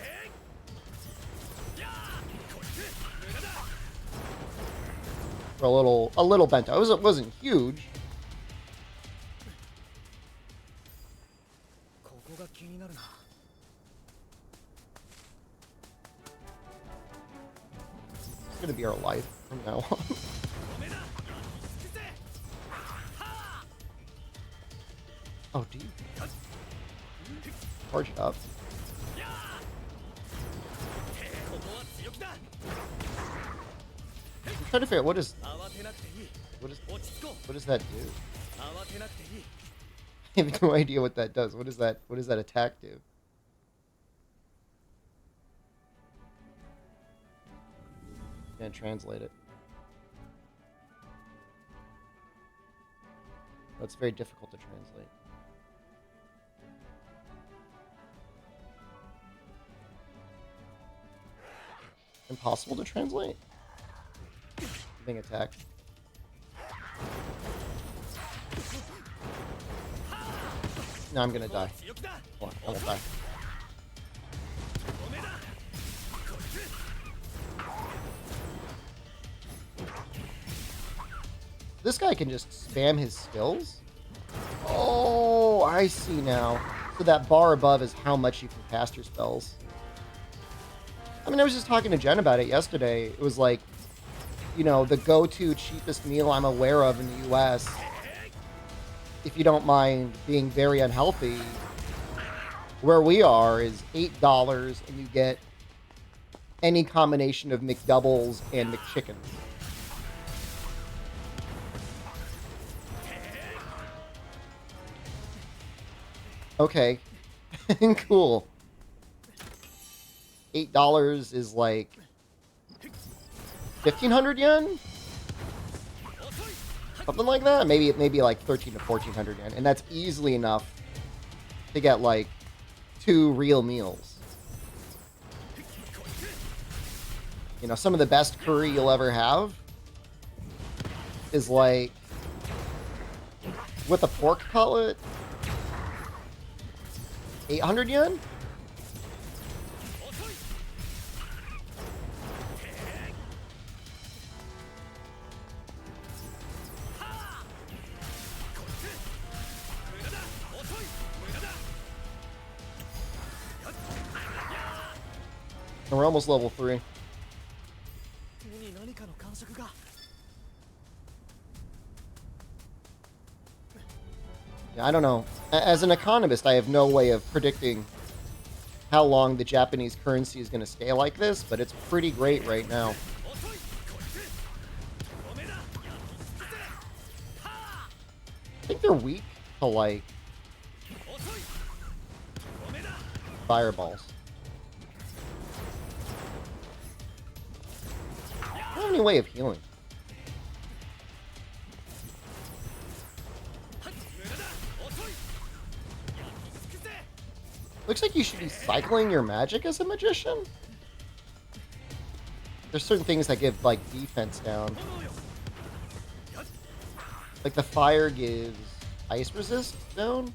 For a little bento. It wasn't huge. It's gonna be our life from now on. Oh, do you? Charge it up. I'm trying to figure out what does that do? I have no idea what that does. What does that attack do? Can't translate it. That's very difficult to translate. Impossible to translate? Being attacked. No, I'm gonna die. Hold on, I won't die. This guy can just spam his skills? Oh, I see now. So that bar above is how much you can cast your spells. I mean, I was just talking to Jen about it yesterday. It was like, you know, the go-to cheapest meal I'm aware of in the US, if you don't mind being very unhealthy, where we are is $8 and you get any combination of McDoubles and McChickens. Okay. Cool. $8 is like 1,500 yen? Something like that? Maybe like 13 to 1,400 yen. And that's easily enough to get like 2 real meals. You know, some of the best curry you'll ever have is like with a pork cutlet, 800 yen? And we're almost level 3. Yeah, I don't know. As an economist, I have no way of predicting how long the Japanese currency is going to stay like this, but it's pretty great right now. I think they're weak to, like, fireballs. I don't have any way of healing. Looks like you should be cycling your magic as a magician. There's certain things that give, like, defense down. Like, the fire gives ice resist down.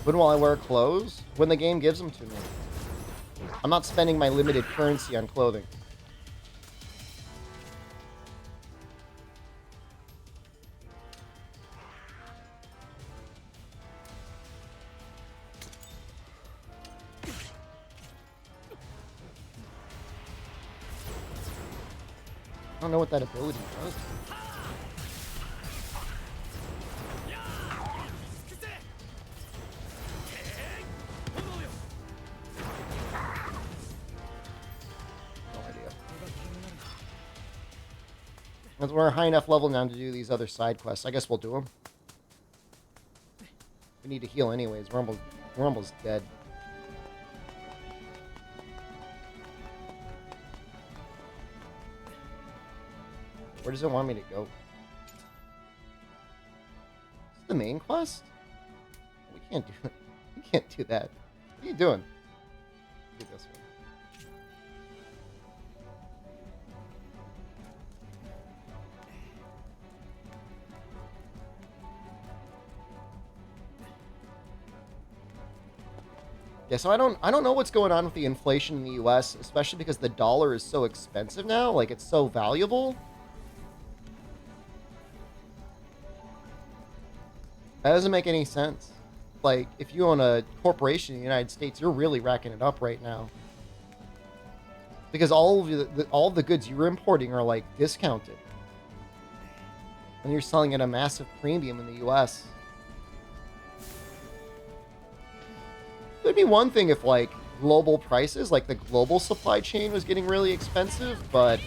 When will I wear clothes? When the game gives them to me. I'm not spending my limited currency on clothing. don't know what that ability does. No idea. Because we're a high enough level now to do these other side quests. I guess we'll do them. We need to heal anyways. We're almost dead. Where does it want me to go? Is this the main quest? We can't do it. We can't do that. What are you doing? Do this one. Yeah, so I don't know what's going on with the inflation in the US, especially because the dollar is so expensive now, like it's so valuable. That doesn't make any sense. Like, if you own a corporation in the United States, you're really racking it up right now. Because all of the goods you're importing are, like, discounted. And you're selling at a massive premium in the US. It'd be one thing if, like, global prices, like the global supply chain was getting really expensive, but...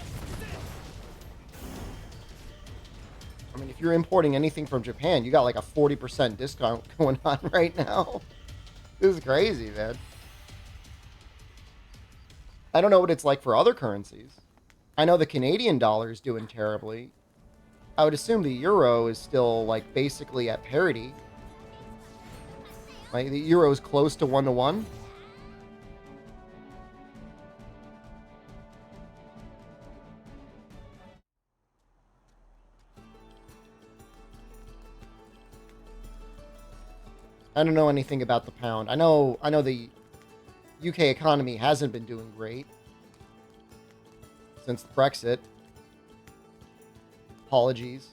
I mean, if you're importing anything from Japan, you got like a 40% discount going on right now. This is crazy, man. I don't know what it's like for other currencies. I know the Canadian dollar is doing terribly. I would assume the euro is still like basically at parity. Like the euro is close to 1-to-1. I don't know anything about the pound. I know the UK economy hasn't been doing great since Brexit. Apologies.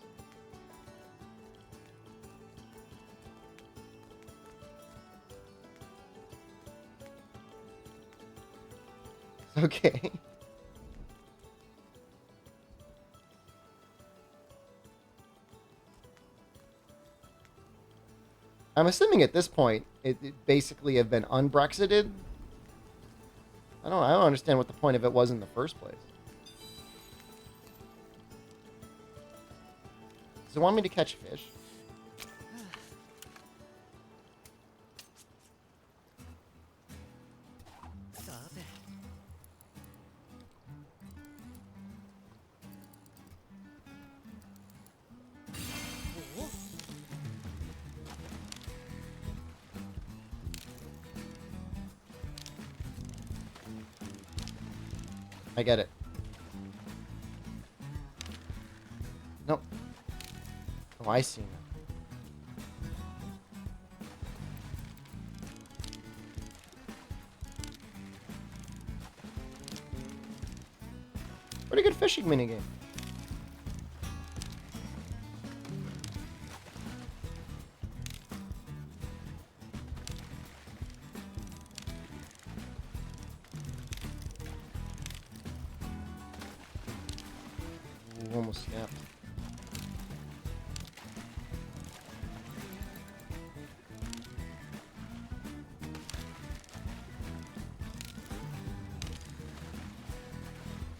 Okay. I'm assuming at this point it basically have been unbrexited. I don't understand what the point of it was in the first place. Does it want me to catch fish? I get it. Nope. Oh, I see now. Pretty good fishing minigame. Ooh, almost snapped.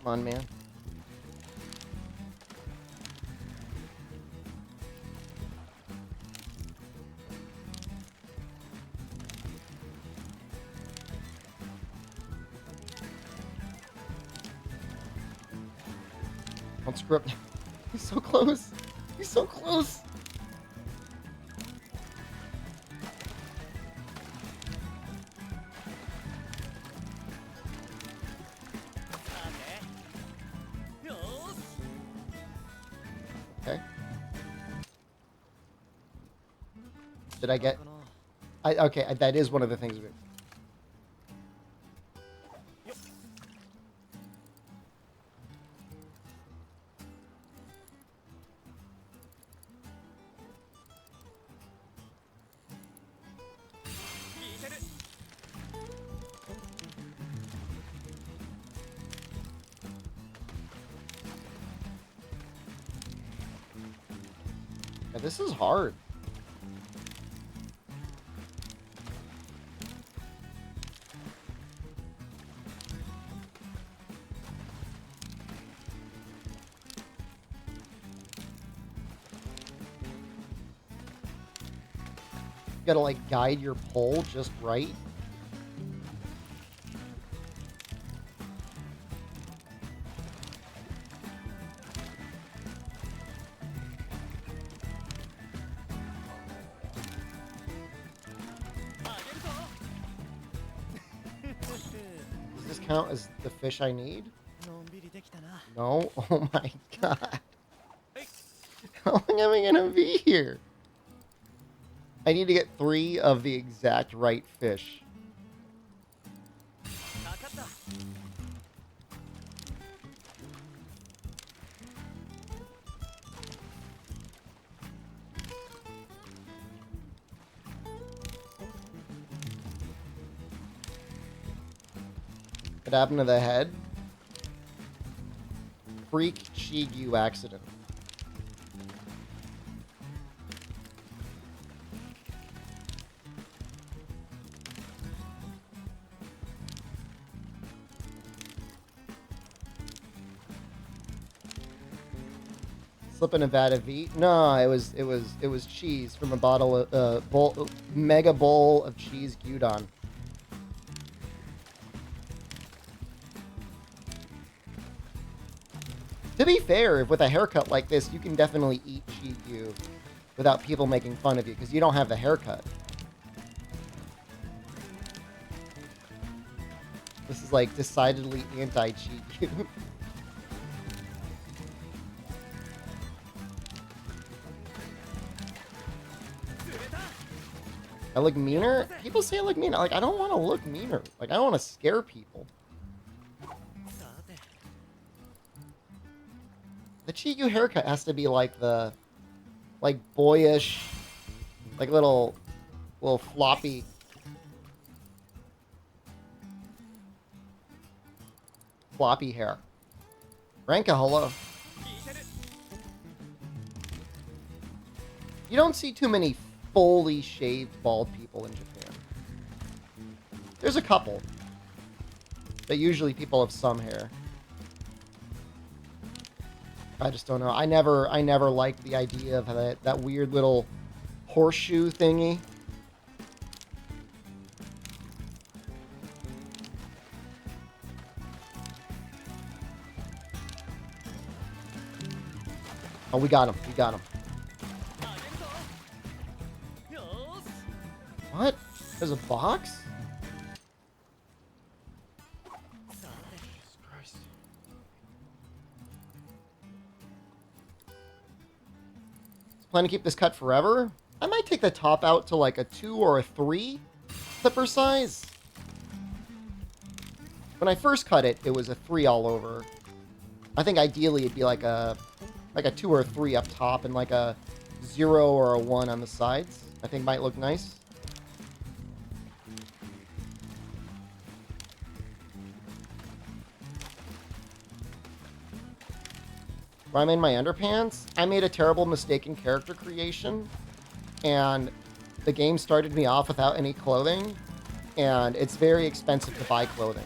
Come on, man. Don't screw up. He's so close. He's so close. Okay. Did I get... okay, that is one of the things we... Yeah, this is hard. You gotta like guide your pole just right. Does this count as the fish I need? No? Oh my god. How long am I gonna be here? I need to get 3 of the exact right fish. What happened to the head? Freak Shigyu accident. Slip in a vat of V? No, it was cheese from a bottle of mega bowl of cheese gyudon. To be fair, with a haircut like this, you can definitely eat Shigyu without people making fun of you because you don't have the haircut. This is like decidedly anti-Shigyu. I look meaner? People say I look meaner. Like, I don't want to look meaner. Like, I don't want to scare people. The Shigyu haircut has to be like the, like, boyish, like little floppy. Floppy hair. Ranka, hello. You don't see too many fully shaved bald people in Japan. There's a couple. But usually people have some hair. I just don't know. I never liked the idea of that weird little horseshoe thingy. Oh, we got him. We got him. What? There's a box? Plan to keep this cut forever? I might take the top out to like a 2 or a 3 clipper size. When I first cut it, it was a 3 all over. I think ideally it'd be like a 2 or a 3 up top and like a 0 or a 1 on the sides. I think might look nice. Where I made my underpants, I made a terrible mistake in character creation, and the game started me off without any clothing, and it's very expensive to buy clothing.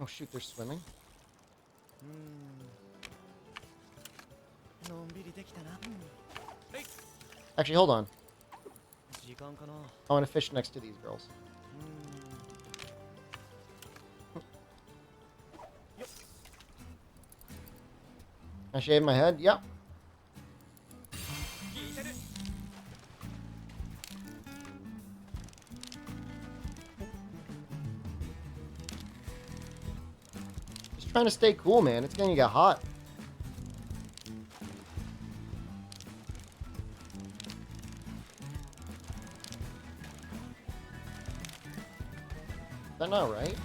Oh shoot, they're swimming. Actually, hold on. I want to fish next to these girls. Can I shave my head? Yep. Just trying to stay cool, man. It's gonna get hot. Is that not right?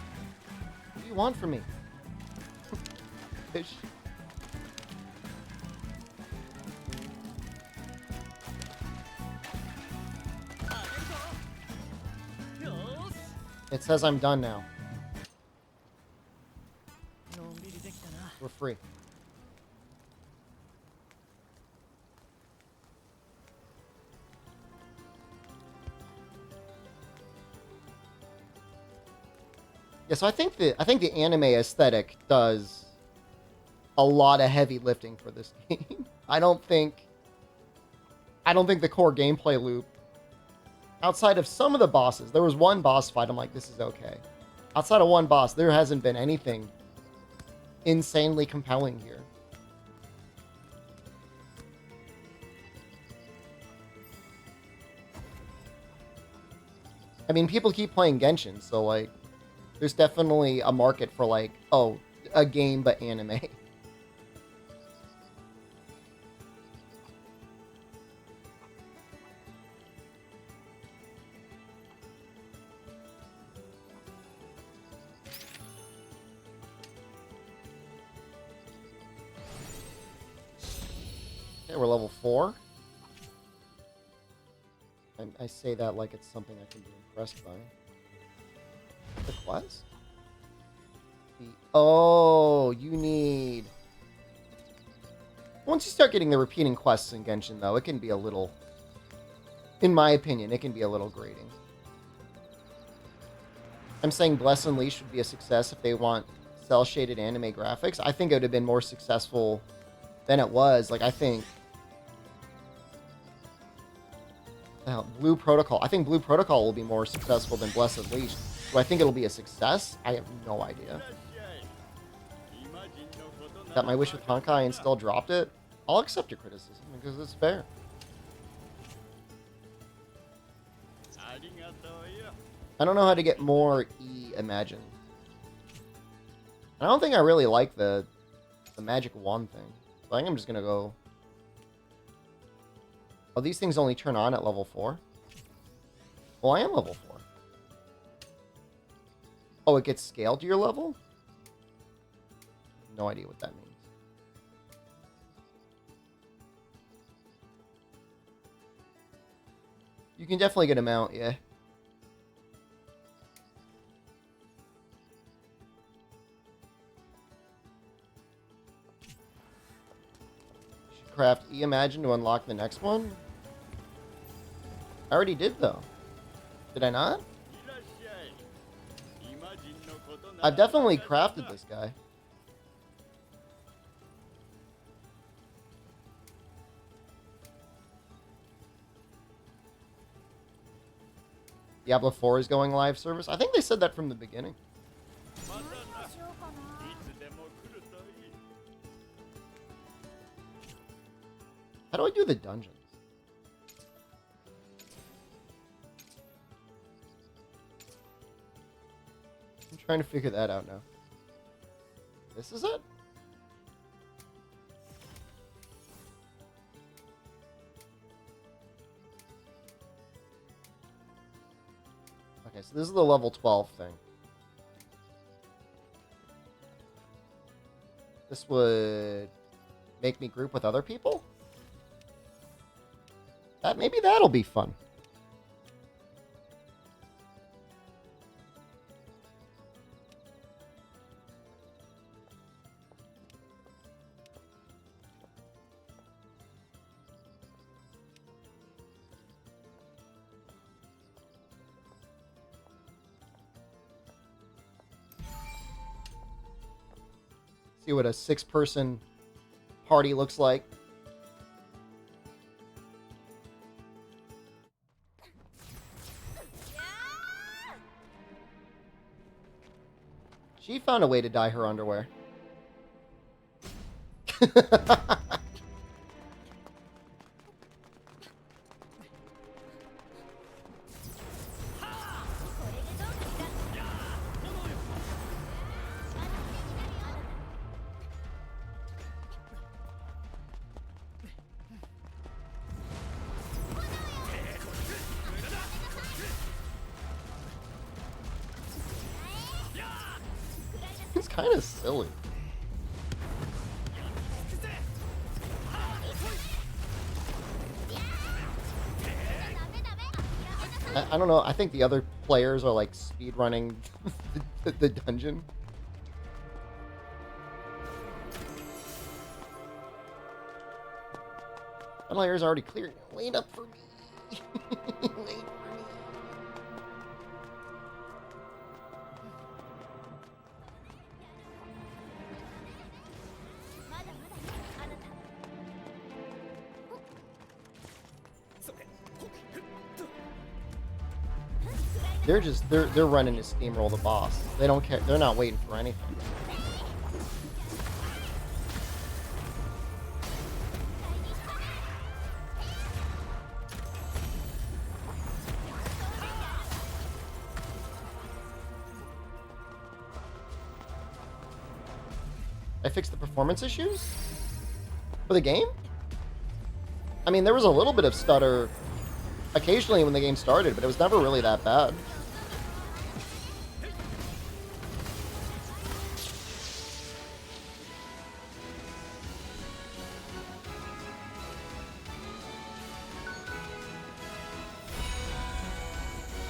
What do you want from me? Fish. It says I'm done now. We're free. Yeah, so I think the anime aesthetic does a lot of heavy lifting for this game. I don't think the core gameplay loop, outside of some of the bosses, there was one boss fight I'm like, this is okay. Outside of one boss, there hasn't been anything insanely compelling here. I mean, people keep playing Genshin, so like, there's definitely a market for like, oh, a game but anime. Okay, we're level 4. I say that like it's something I can be impressed by. The quest? Oh, you need... Once you start getting the repeating quests in Genshin, though, it can be a little... In my opinion, it can be a little grating. I'm saying Bless Unleashed would be a success if they want cel-shaded anime graphics. I think it would have been more successful than it was. Like, I think... Blue Protocol. I think Blue Protocol will be more successful than Bless Unleashed. Do I think it'll be a success? I have no idea. Got my wish with Honkai and still dropped it? I'll accept your criticism because it's fair. I don't know how to get more Imagine. I don't think I really like the magic wand thing. So I think I'm just gonna go... Oh, these things only turn on at level 4? Well, I am level 4. Oh, it gets scaled to your level? No idea what that means. You can definitely get a mount, yeah. Should craft Imagine to unlock the next one? I already did, though. Did I not? I've definitely crafted this guy. Diablo 4 is going live service. I think they said that from the beginning. How do I do the dungeons? I'm trying to figure that out now. This is it? Okay, so this is the level 12 thing. This would make me group with other people? Maybe that'll be fun. See what a 6-person party looks like. She found a way to dye her underwear. It's kind of silly. I don't know. I think the other players are like speed running the dungeon. My player's already cleared. Wait up for me. Wait for me. They're running to steamroll the boss. They don't care. They're not waiting for anything. I fixed the performance issues for the game? I mean, there was a little bit of stutter occasionally when the game started, but it was never really that bad.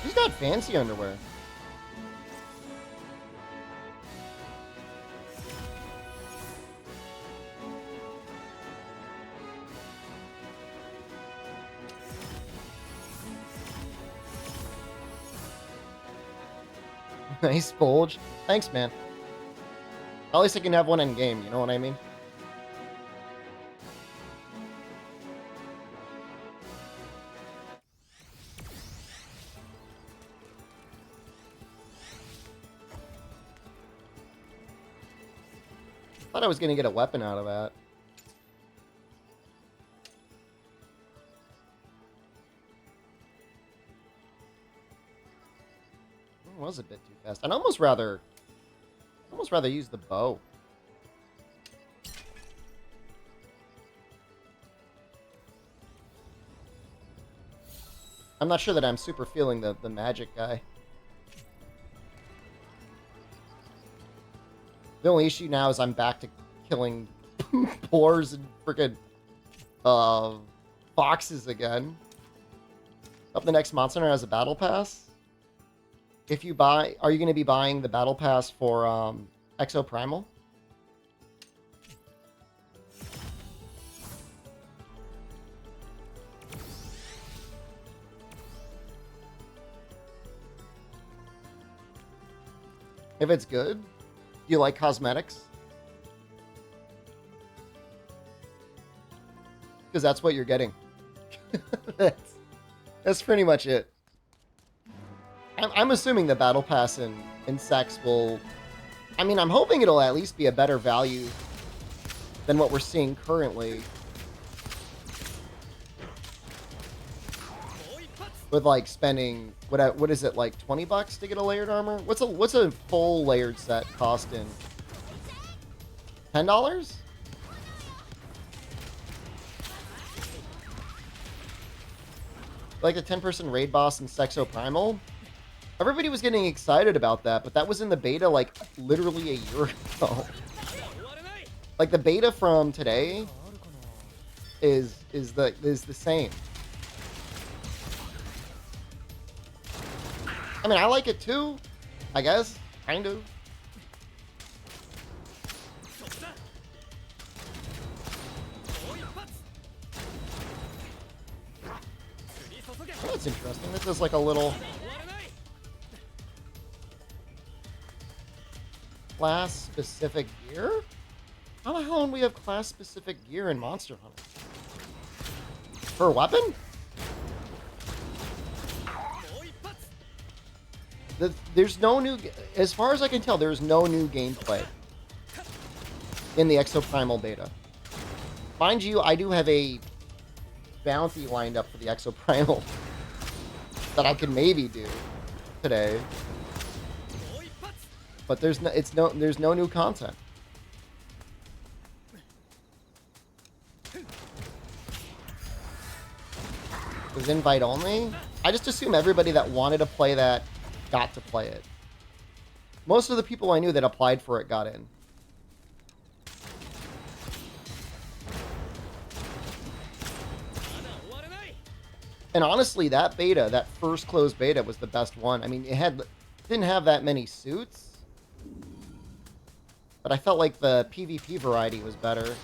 She's got fancy underwear. Nice bulge. Thanks, man. At least I can have one in game, you know what I mean? Thought I was gonna get a weapon out of that. It was a bit too fast. I'd almost rather use the bow. I'm not sure that I'm super feeling the magic guy. The only issue now is I'm back to killing boars and freaking foxes again. Up the next monster hunter has a battle pass. If you buy, are you going to be buying the battle pass for Exo Primal? If it's good, do you like cosmetics? Because that's what you're getting. That's pretty much it. I'm assuming the Battle Pass in Sex will... I mean, I'm hoping it'll at least be a better value than what we're seeing currently. With, like, spending... What is it, like, 20 bucks to get a layered armor? What's a full layered set cost in? $10? Like the 10-person raid boss in Sexo Primal? Everybody was getting excited about that, but that was in the beta, like, literally a year ago. Like, the beta from today is the same. I mean, I like it too, I guess, kind of. Oh, that's interesting. This is like a little class-specific gear? How the hell do we have class-specific gear in Monster Hunter? For a weapon? There's no new... As far as I can tell, there's no new gameplay in the Exoprimal beta. Mind you, I do have a bounty lined up for the Exoprimal that I could maybe do today. But there's no new content. It was invite only? I just assume everybody that wanted to play that got to play it. Most of the people I knew that applied for it got in. And honestly, that beta, that first closed beta, was the best one. I mean, didn't have that many suits, but I felt like the PvP variety was better.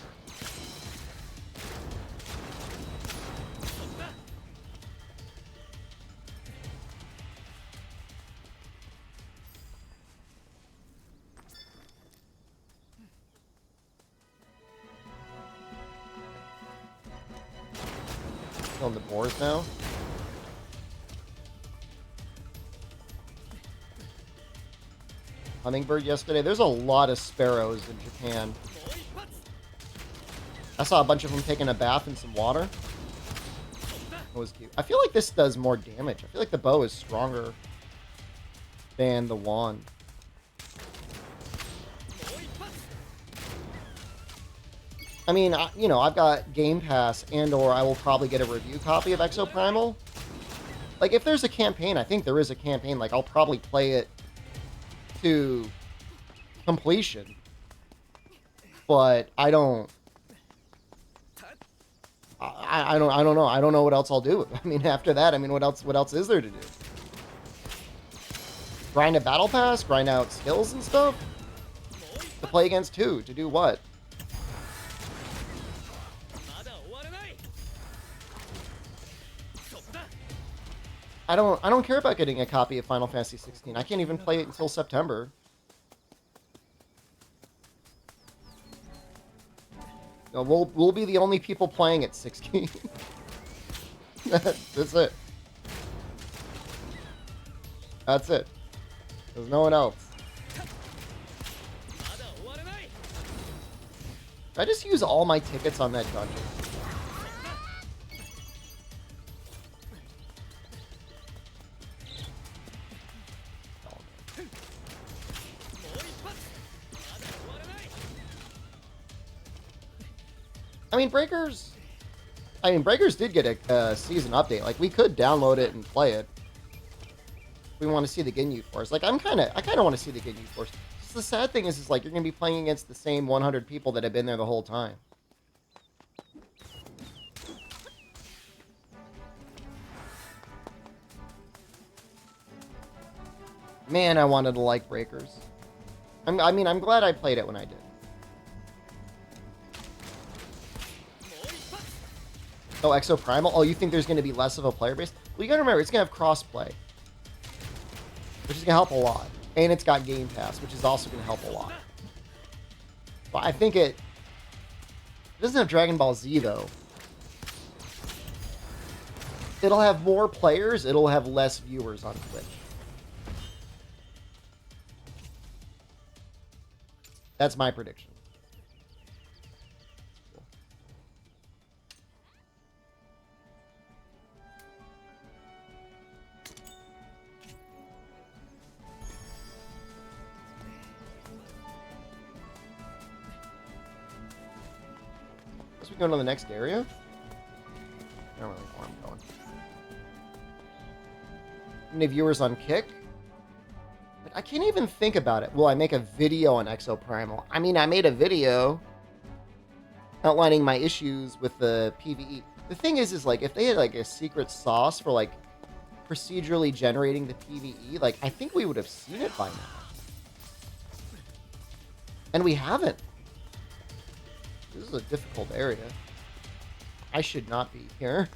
Killing the boars now. Hummingbird yesterday. There's a lot of sparrows in Japan. I saw a bunch of them taking a bath in some water. It was cute. I feel like this does more damage. I feel like the bow is stronger than the wand. I mean, you know, I've got Game Pass, and/or I will probably get a review copy of Exoprimal. Like, if there's a campaign, I think there is a campaign. Like, I'll probably play it to completion. But I don't. I don't know. I don't know what else I'll do. I mean, after that, I mean, what else is there to do? Grind a battle pass, grind out skills and stuff. To play against who? To do what? I don't care about getting a copy of Final Fantasy 16. I can't even play it until September. No, we'll be the only people playing at 16. That's it. That's it. There's no one else. I just use all my tickets on that dungeon. I mean, Breakers did get a season update. Like, we could download it and play it. We want to see the Ginyu Force. Like, I kind of want to see the Ginyu Force. Just the sad thing is like, you're going to be playing against the same 100 people that have been there the whole time. Man, I wanted to like Breakers. I mean, I'm glad I played it when I did. Oh, Exoprimal? Oh, you think there's going to be less of a player base? Well, you got to remember, it's going to have crossplay, which is going to help a lot. And it's got Game Pass, which is also going to help a lot. But I think it doesn't have Dragon Ball Z, though. It'll have more players. It'll have less viewers on Twitch. That's my prediction. Guess we go to the next area? I don't really know where I'm going. How many viewers on Kick? I can't even think about it. Will I make a video on Exoprimal? I mean, I made a video outlining my issues with the PvE. The thing is like, if they had like a secret sauce for like procedurally generating the PvE, like, I think we would have seen it by now. And we haven't. This is a difficult area. I should not be here.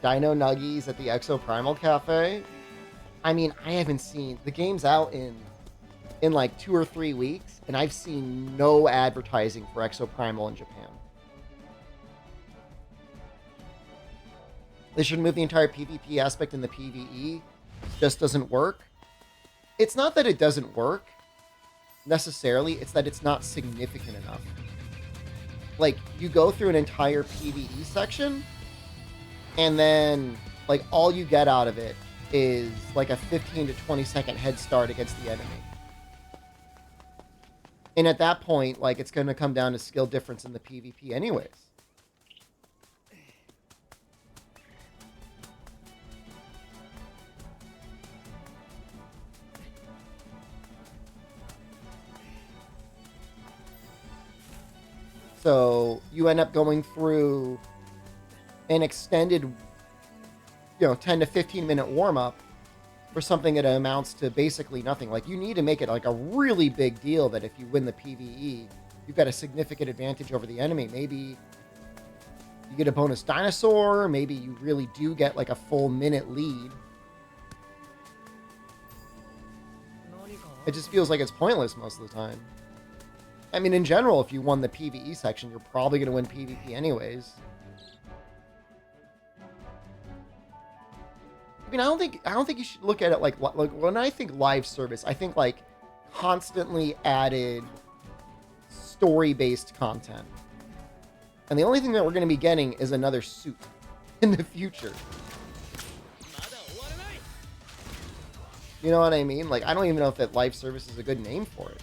Dino Nuggies at the Exoprimal Cafe. I mean, I haven't seen... The game's out in like 2 or 3 weeks, and I've seen no advertising for Exoprimal in Japan. They should move the entire PvP aspect in the PvE. Just doesn't work. It's not that it doesn't work, necessarily. It's that it's not significant enough. Like, you go through an entire PvE section, and then, like, all you get out of it is, like, a 15 to 20 second head start against the enemy. And at that point, like, it's going to come down to skill difference in the PvP anyways. So you end up going through an extended, 10 to 15 minute warm up for something that amounts to basically nothing. Like, you need to make it like a really big deal that if you win the PvE, you've got a significant advantage over the enemy. Maybe you get a bonus dinosaur. Maybe you really do get like a full minute lead. It just feels like it's pointless most of the time. I mean, in general, if you won the PvE section, you're probably going to win PvP anyways. I mean, I don't think you should look at it like when I think live service, I think like constantly added story-based content. And the only thing that we're going to be getting is another suit in the future. You know what I mean? Like, I don't even know if that live service is a good name for it.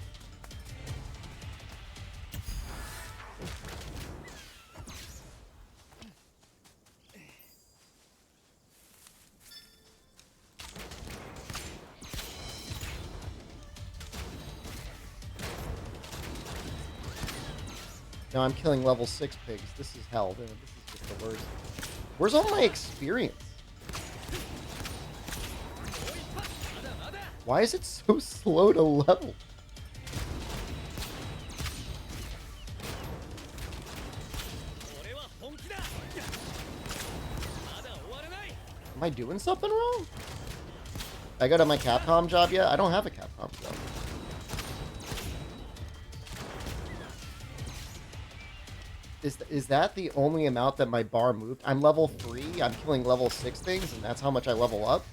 No, I'm killing level 6 pigs. This is hell, dude. This is just the worst. Where's all my experience? Why is it so slow to level? Am I doing something wrong? I got on my Capcom job yet? I don't have a Capcom job. Is that the only amount that my bar moved? I'm level 3, I'm killing level 6 things, and that's how much I level up?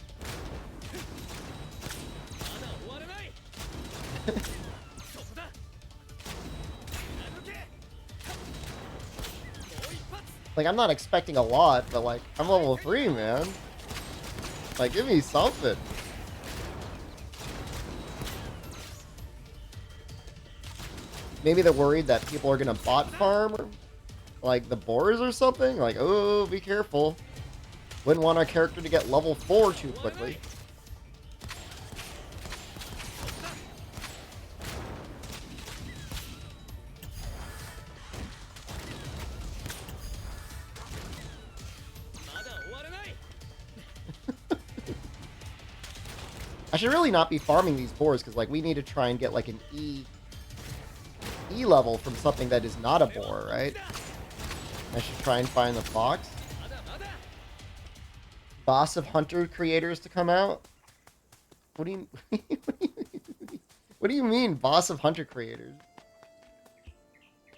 Like, I'm not expecting a lot, but like, I'm level 3, man. Like, give me something. Maybe they're worried that people are gonna bot farm like the boars or something. Like, oh, be careful. Wouldn't want our character to get level 4 too quickly. I should really not be farming these boars because, like, we need to try and get like an E level from something that is not a boar, right? I should try and find the fox. Boss of Hunter creators to come out? What do you what do you mean, boss of Hunter creators?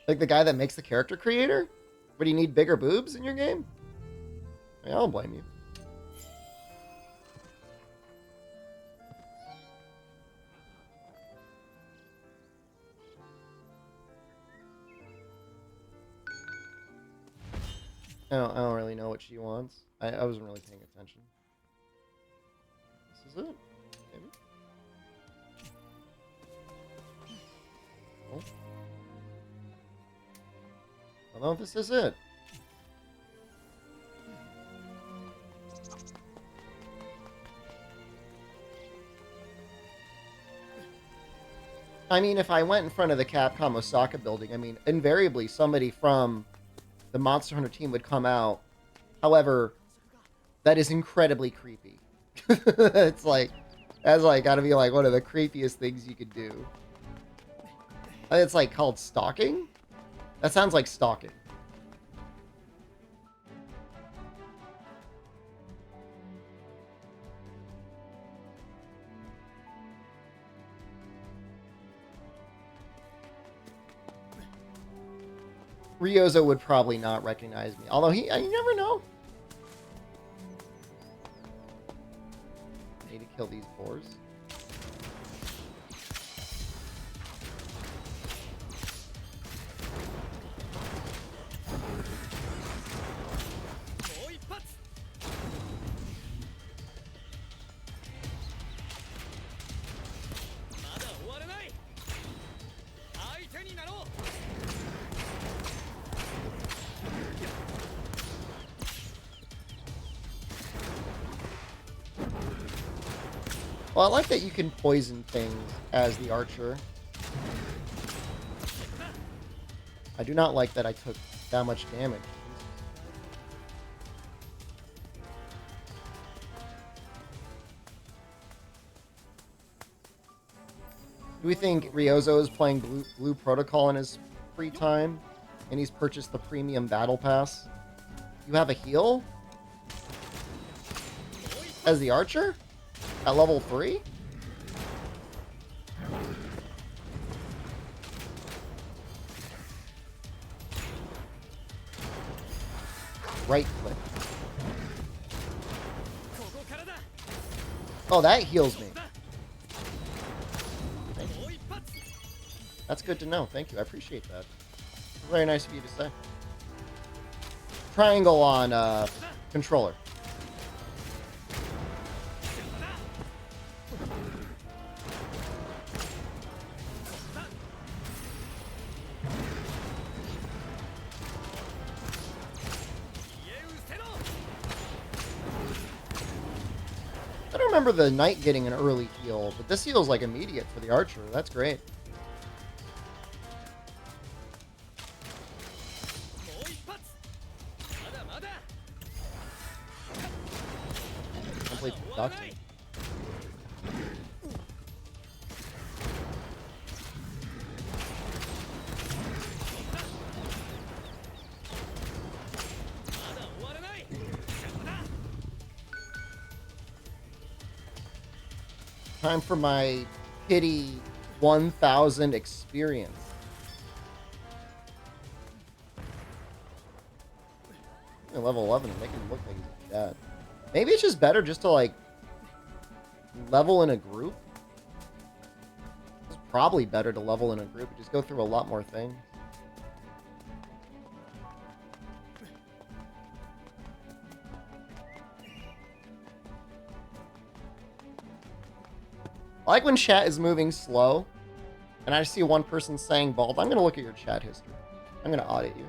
Like the guy that makes the character creator? But do you need bigger boobs in your game? I don't blame you. I don't really know what she wants. I wasn't really paying attention. This is it? Maybe? Oh. I don't know if this is it. I mean, if I went in front of the Capcom Osaka building, I mean, invariably somebody from the Monster Hunter team would come out. However, that is incredibly creepy. It's like, that's like gotta be like one of the creepiest things you could do. It's like called stalking? That sounds like stalking. Ryozo would probably not recognize me. Although you never know. I need to kill these boars. Well, I like that you can poison things as the archer. I do not like that I took that much damage. Do we think Ryozo is playing Blue Protocol in his free time? And he's purchased the premium battle pass? You have a heal? As the archer? At level 3? Right click. Oh, that heals me. That's good to know. Thank you. I appreciate that. Very nice of you to say. Triangle on controller. I don't remember the knight getting an early heal, but this heal is like immediate for the archer. That's great. Complete productive. Time for my pity 1000 experience. Level 11 and make him look like he's dead. Maybe it's just better just to like level in a group. It's probably better to level in a group. Just go through a lot more things. I like when chat is moving slow and I see one person saying bald. I'm going to look at your chat history. I'm going to audit you.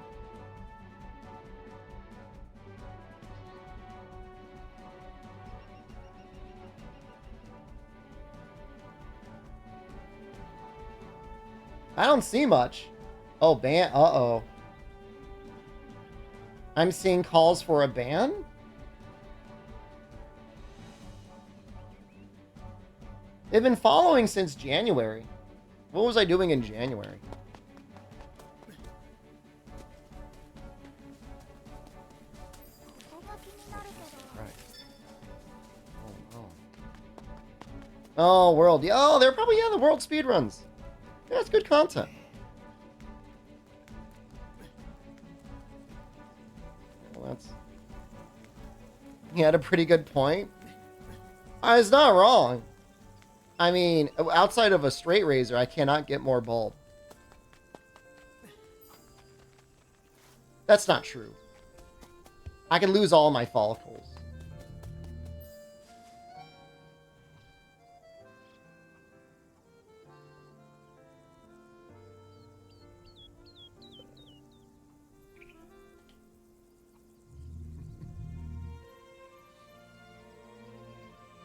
I don't see much. Oh, ban. Uh-oh. I'm seeing calls for a ban? They've been following since January. What was I doing in January? Right. Oh, no. Oh, world. Yeah, oh, they're probably, yeah, the world speedruns. Yeah, it's good content. Well, that's... He had a pretty good point. It's not wrong. I mean, outside of a straight razor, I cannot get more bald. That's not true. I can lose all my follicles.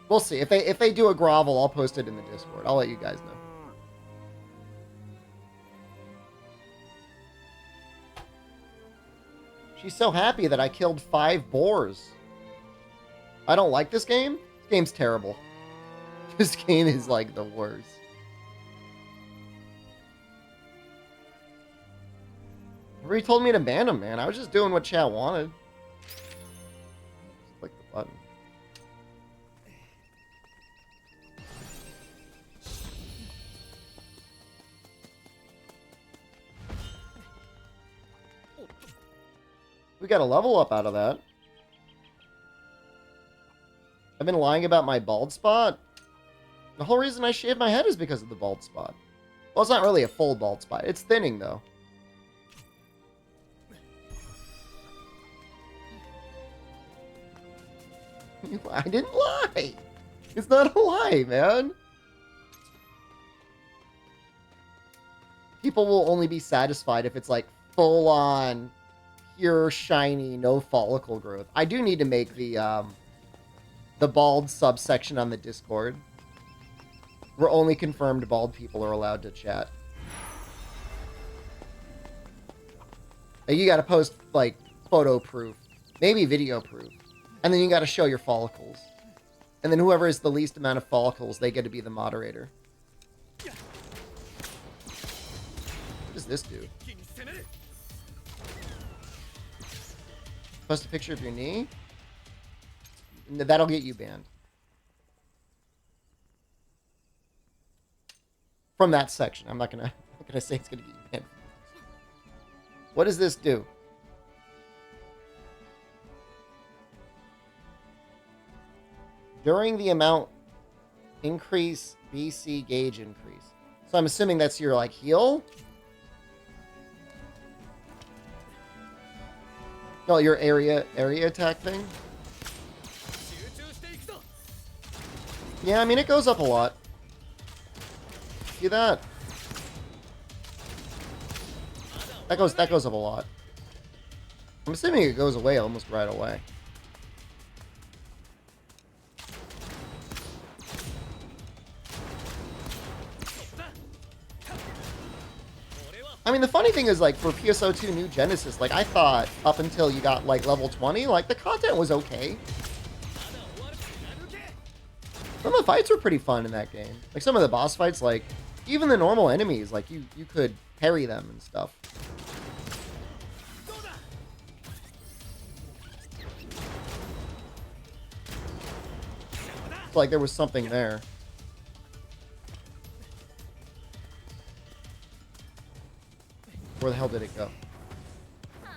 We'll see. If they do a grovel, I'll post it in the Discord. I'll let you guys know. She's so happy that I killed 5 boars. I don't like this game. This game's terrible. This game is like the worst. Everybody told me to ban him, man. I was just doing what chat wanted. Just click the button. We got a level up out of that. I've been lying about my bald spot. The whole reason I shaved my head is because of the bald spot. Well, it's not really a full bald spot. It's thinning, though. I didn't lie. It's not a lie, man. People will only be satisfied if it's like full-on... pure, shiny, no follicle growth. I do need to make the bald subsection on the Discord, where only confirmed bald people are allowed to chat. Like, you got to post, like, photo proof. Maybe video proof. And then you got to show your follicles. And then whoever has the least amount of follicles, they get to be the moderator. What does this do? Post a picture of your knee? That'll get you banned. From that section. I'm not gonna say it's gonna get you banned. What does this do? During the amount increase BC gauge increase. So I'm assuming that's your like heal? No, your area attack thing? Yeah, I mean it goes up a lot. See that? That goes up a lot. I'm assuming it goes away almost right away. I mean, the funny thing is, like, for PSO2 New Genesis, like, I thought up until you got, like, level 20, like, the content was okay. Some of the fights were pretty fun in that game. Like, some of the boss fights, like, even the normal enemies, like, you could parry them and stuff. So, like, there was something there. Where the hell did it go? I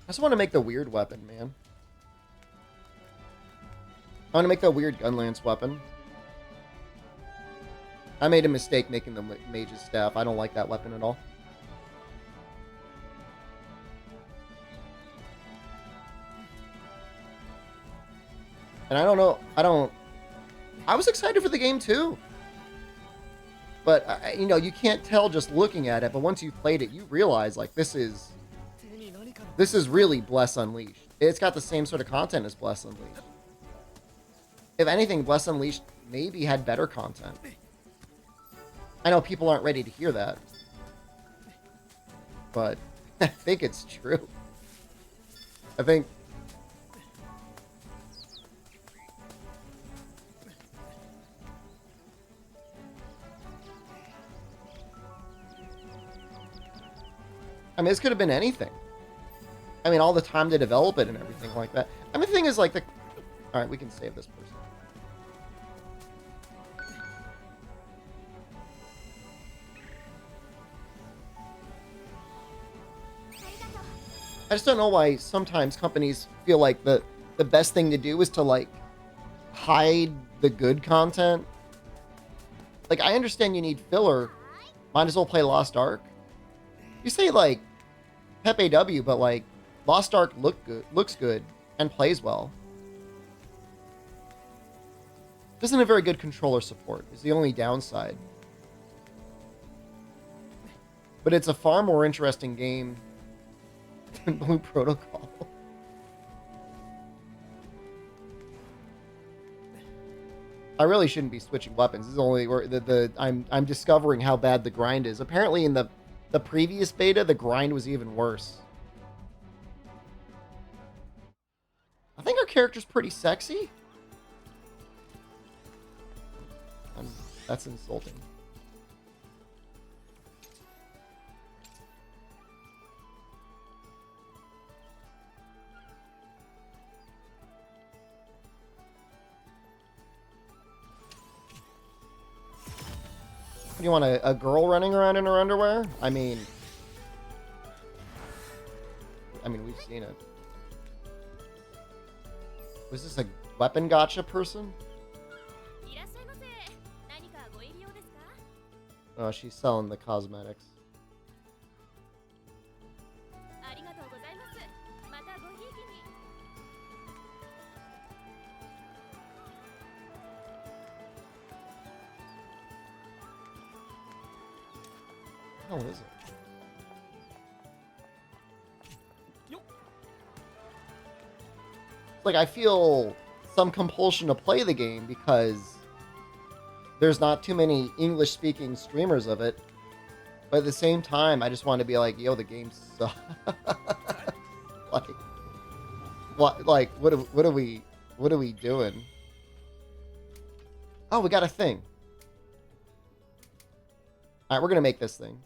just want to make the weird weapon, man. I want to make the weird gun lance weapon. I made a mistake making the mage's staff. I don't like that weapon at all. And I don't know. I was excited for the game too. But, you know, you can't tell just looking at it. But once you've played it, you realize, like, this is really Bless Unleashed. It's got the same sort of content as Bless Unleashed. If anything, Bless Unleashed maybe had better content. I know people aren't ready to hear that. But I think it's true. I think... I mean, this could have been anything. I mean, all the time to develop it and everything like that. I mean, the thing is, like, the... Alright, we can save this person. I just don't know why sometimes companies feel like the best thing to do is to, like, hide the good content. Like, I understand you need filler. Might as well play Lost Ark. You say, like, Pepe W, but, like, Lost Ark looks good and plays well. Doesn't have very good controller support, is the only downside. But it's a far more interesting game than Blue Protocol. I really shouldn't be switching weapons. This is only where I'm discovering how bad the grind is. Apparently in the previous beta, the grind was even worse. I think our character's pretty sexy. That's insulting. You want a girl running around in her underwear? I mean, we've seen it. Was this a weapon gotcha person? Oh, she's selling the cosmetics. How is it? Like, I feel some compulsion to play the game because there's not too many English-speaking streamers of it. But at the same time, I just want to be like, yo, the game sucks. What are we doing? Oh, we got a thing. All right, we're gonna make this thing.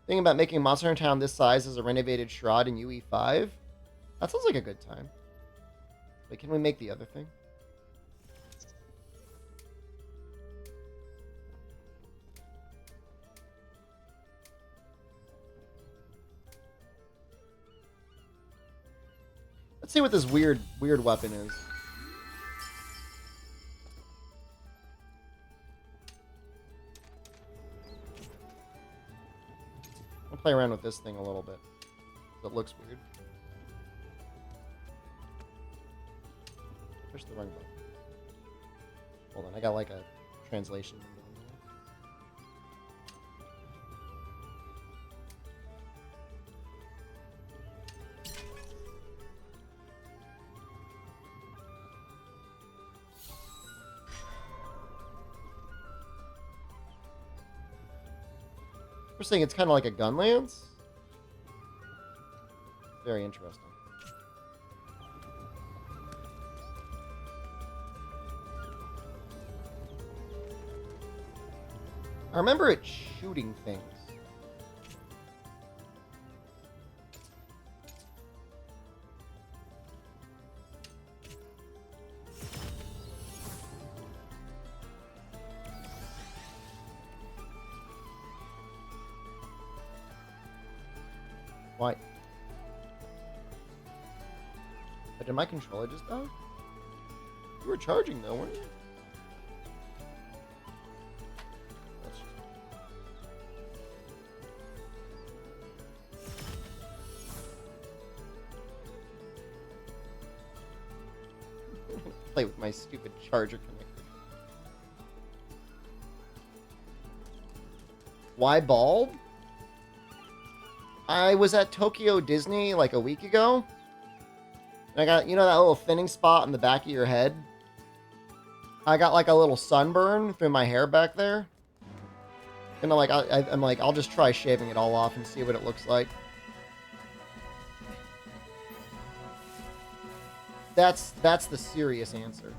Thinking about making Monster Hunter Town this size as a renovated Shroud in UE5. That sounds like a good time. Wait, can we make the other thing? Let's see what this weird weapon is. I'll play around with this thing a little bit. It looks weird. Push the wrong button. Hold on, I got like a translation. We're saying it's kind of like a gun lance. Very interesting. I remember it shooting things. Why? Did my controller just die? You were charging though, weren't you? That's play with my stupid charger connector. Why bulb? I was at Tokyo Disney like a week ago. And I got, you know that little thinning spot in the back of your head? I got like a little sunburn through my hair back there. And I'm like, I'll just try shaving it all off and see what it looks like. That's the serious answer.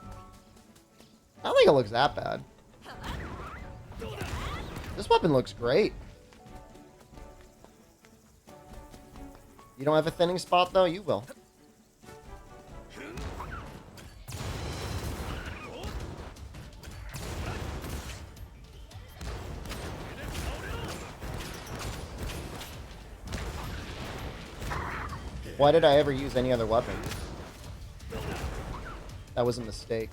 I don't think it looks that bad. This weapon looks great. You don't have a thinning spot, though? You will. Why did I ever use any other weapon? That was a mistake.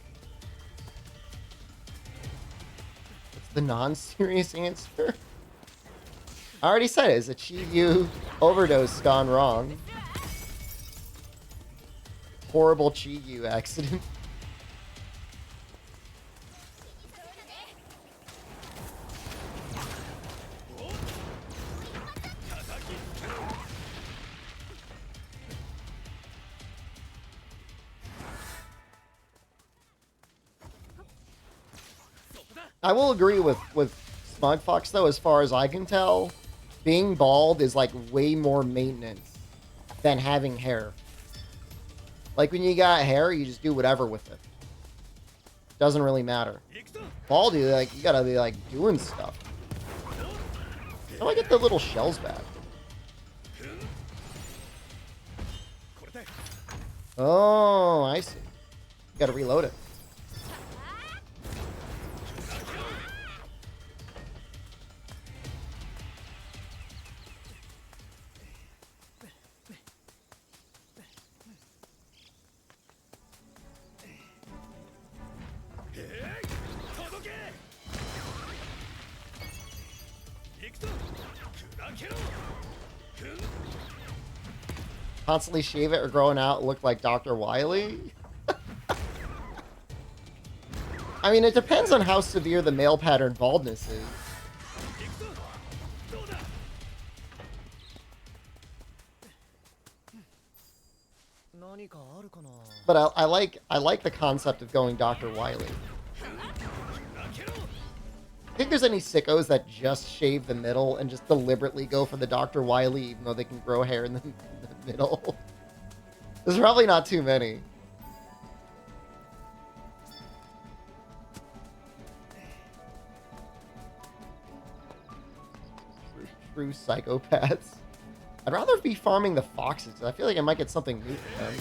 It's the non-serious answer. I already said it. It's a Chi-Yu overdose gone wrong. Horrible Chi-Yu accident. I will agree with Smugfox though, as far as I can tell. Being bald is like way more maintenance than having hair. Like when you got hair, you just do whatever with it. Doesn't really matter. Bald, you gotta be like doing stuff. How do I get the little shells back? Oh, I see. You gotta reload it. Constantly shave it or growing out look like Dr. Wily? I mean, it depends on how severe the male pattern baldness is. But I like the concept of going Dr. Wily. Think there's any sickos that just shave the middle and just deliberately go for the Dr. Wily even though they can grow hair in the middle? There's probably not too many. True psychopaths. I'd rather be farming the foxes. I feel like I might get something new from them.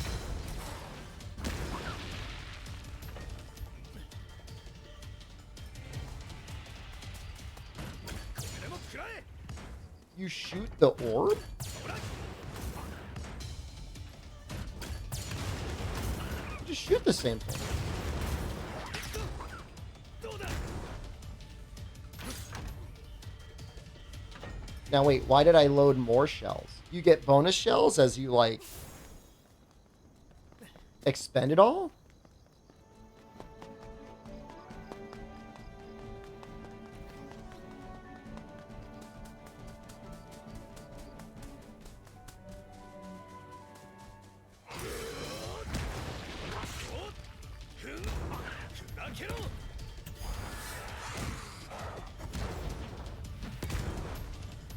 You shoot the orb? Just shoot the same thing. Now wait, why did I load more shells? You get bonus shells as you, like, expend it all?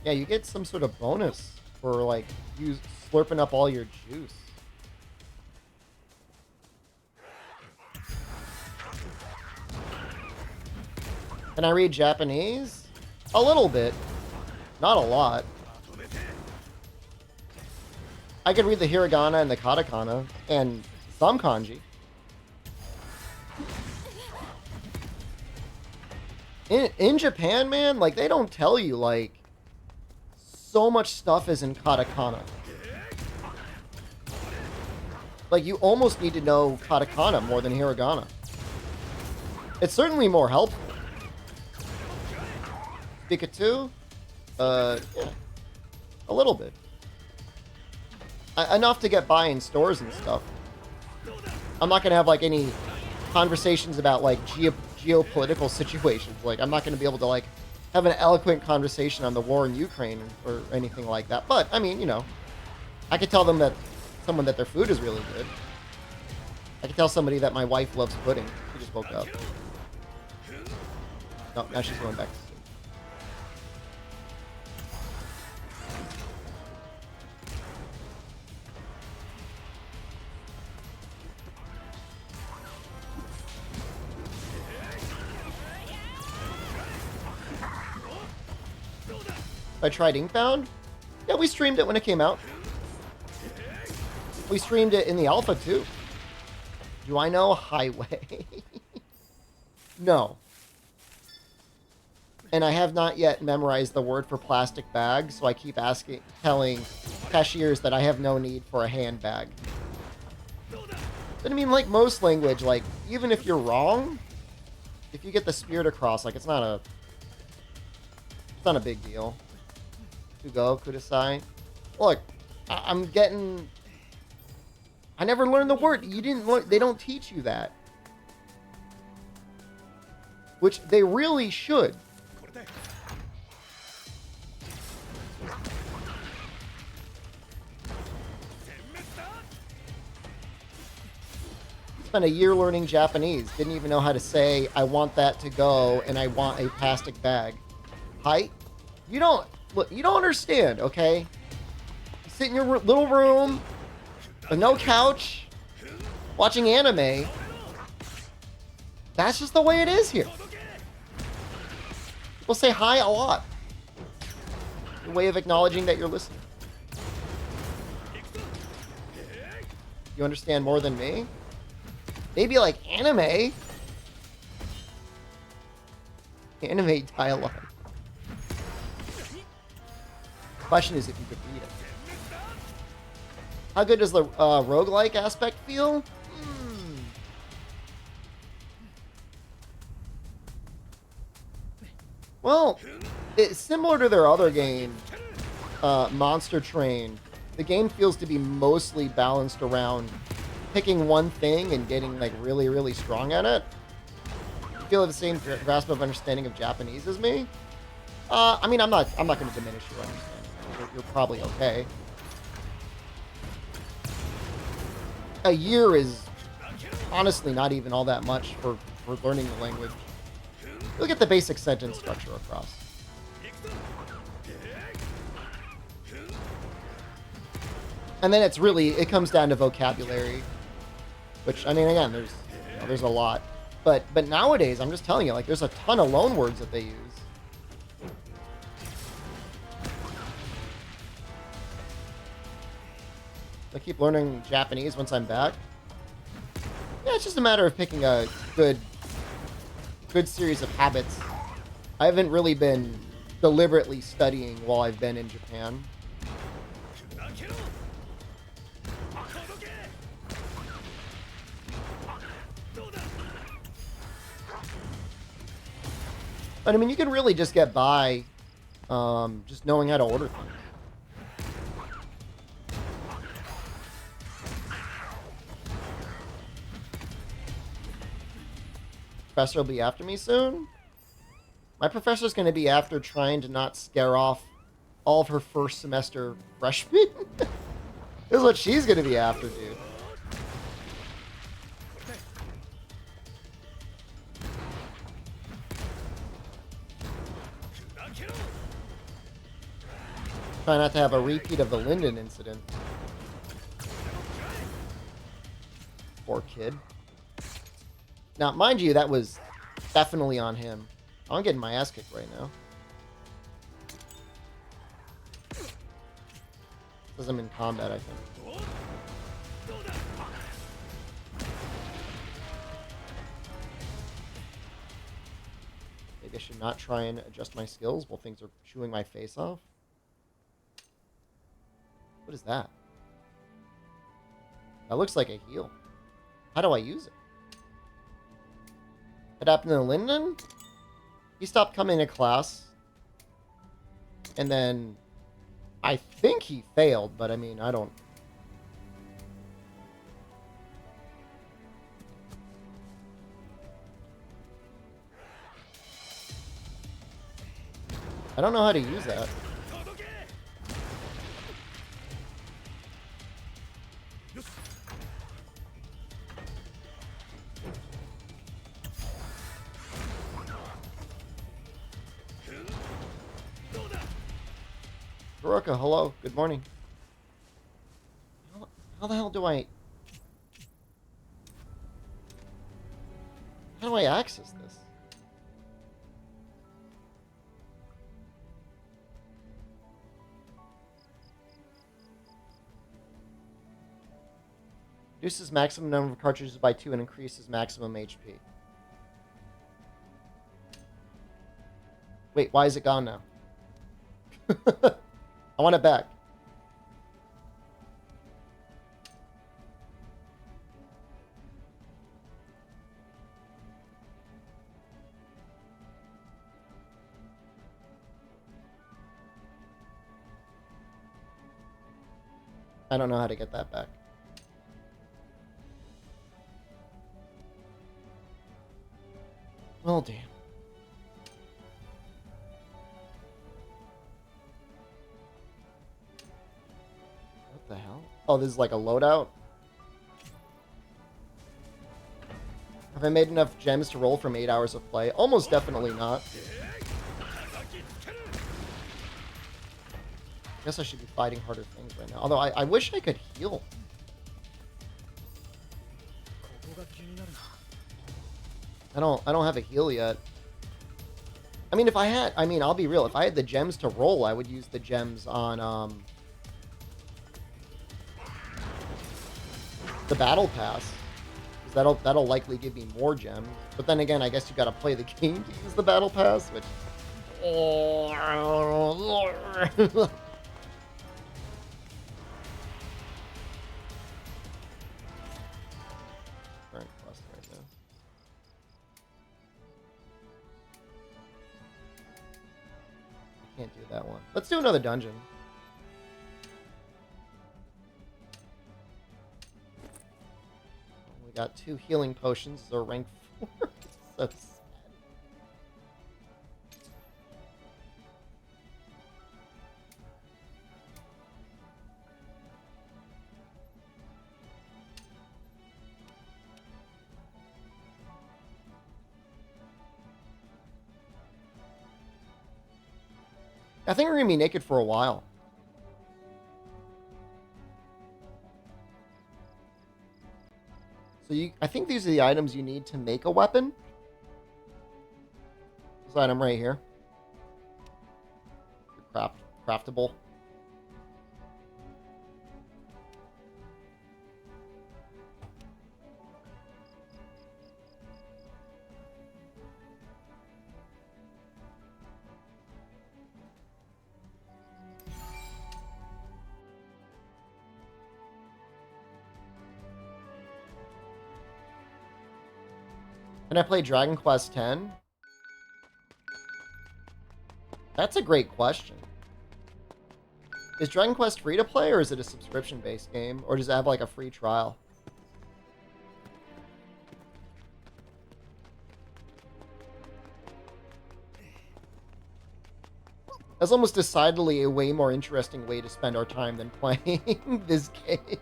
Yeah, you get some sort of bonus for, like, you slurping up all your juice. Can I read Japanese? A little bit. Not a lot. I could read the hiragana and the katakana and some kanji. In Japan, man, like, they don't tell you, like, so much stuff is in katakana. Like, you almost need to know katakana more than hiragana. It's certainly more helpful. Pikachu? Yeah. A little bit. Enough to get by in stores and stuff. I'm not gonna have, like, any conversations about, like, geopolitical situations. Like, I'm not gonna be able to, like, have an eloquent conversation on the war in Ukraine or anything like that. But, I mean, you know, I could tell them that someone that their food is really good. I could tell somebody that my wife loves pudding. She just woke up. No, now she's going back to sleep. I tried Inkbound? Yeah, we streamed it when it came out. We streamed it in the alpha, too. Do I know Highway? No. And I have not yet memorized the word for plastic bag, so I keep telling cashiers that I have no need for a handbag. But I mean, like most language, like, even if you're wrong, if you get the spirit across, like, it's not a big deal. To go, kudasai. Look, I'm getting... I never learned the word. You didn't learn... They don't teach you that. Which they really should. Spent a year learning Japanese. Didn't even know how to say, I want that to go, and I want a plastic bag. Hi? You don't... Look, you don't understand, okay? You sit in your little room with no couch, watching anime. That's just the way it is here. People say hi a lot. A way of acknowledging that you're listening. You understand more than me? Maybe like anime. Anime dialogue. Question is if you could read it. How good does the roguelike aspect feel? Well, it's similar to their other game, Monster Train. The game feels to be mostly balanced around picking one thing and getting, like, really, really strong at it. You feel the same grasp of understanding of Japanese as me? I mean, I'm not going to diminish your understanding. You're probably okay. a year is honestly not even all that much for learning the language. You'll get the basic sentence structure across. And then it comes down to vocabulary, which, I mean, again, there's a lot. But nowadays, I'm just telling you, like, there's a ton of loan words that they use. I keep learning Japanese once I'm back. Yeah, it's just a matter of picking a good series of habits. I haven't really been deliberately studying while I've been in Japan. But I mean, you can really just get by just knowing how to order things. Professor will be after me soon? My professor's going to be after trying to not scare off all of her first semester freshmen. This is what she's going to be after, dude. Try not to have a repeat of the Linden incident. Poor kid. Now, mind you, that was definitely on him. I'm getting my ass kicked right now. Because I'm in combat, I think. Maybe I should not try and adjust my skills while things are chewing my face off. What is that? That looks like a heal. How do I use it? What happened to Linden? He stopped coming to class. And then I think he failed, but I mean, I don't... I don't know how to use that. Baruka, hello. Good morning. How the hell do I... How do I access this? Reduces maximum number of cartridges by 2 and increases maximum HP. Wait, why is it gone now? I want it back. I don't know how to get that back. Well, damn. What the hell? Oh, this is like a loadout? Have I made enough gems to roll from 8 hours of play? Almost definitely not. I guess I should be fighting harder things right now. Although I wish I could heal. I don't have a heal yet. I mean, if I had... I mean, I'll be real. If I had the gems to roll, I would use the gems on, the battle pass. 'Cause that'll likely give me more gems. But then again, I guess you gotta play the game to use the battle pass, which... Can't do that one. Let's do another dungeon. We got 2 healing potions, so rank 4. So sad. I think we're gonna be naked for a while. So I think these are the items you need to make a weapon. This item right here. Craftable. Can I play Dragon Quest X? That's a great question. Is Dragon Quest free to play, or is it a subscription-based game? Or does it have, like, a free trial? That's almost decidedly a way more interesting way to spend our time than playing this game.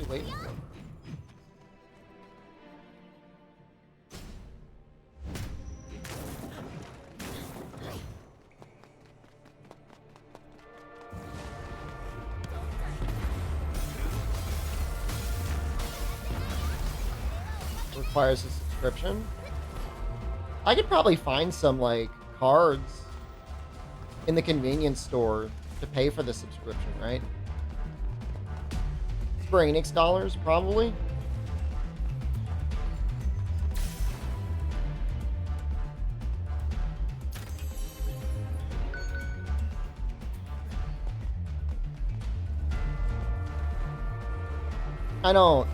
Wait. Requires a subscription. I could probably find some, like, cards in the convenience store to pay for the subscription, right? Square Enix dollars, probably. I don't.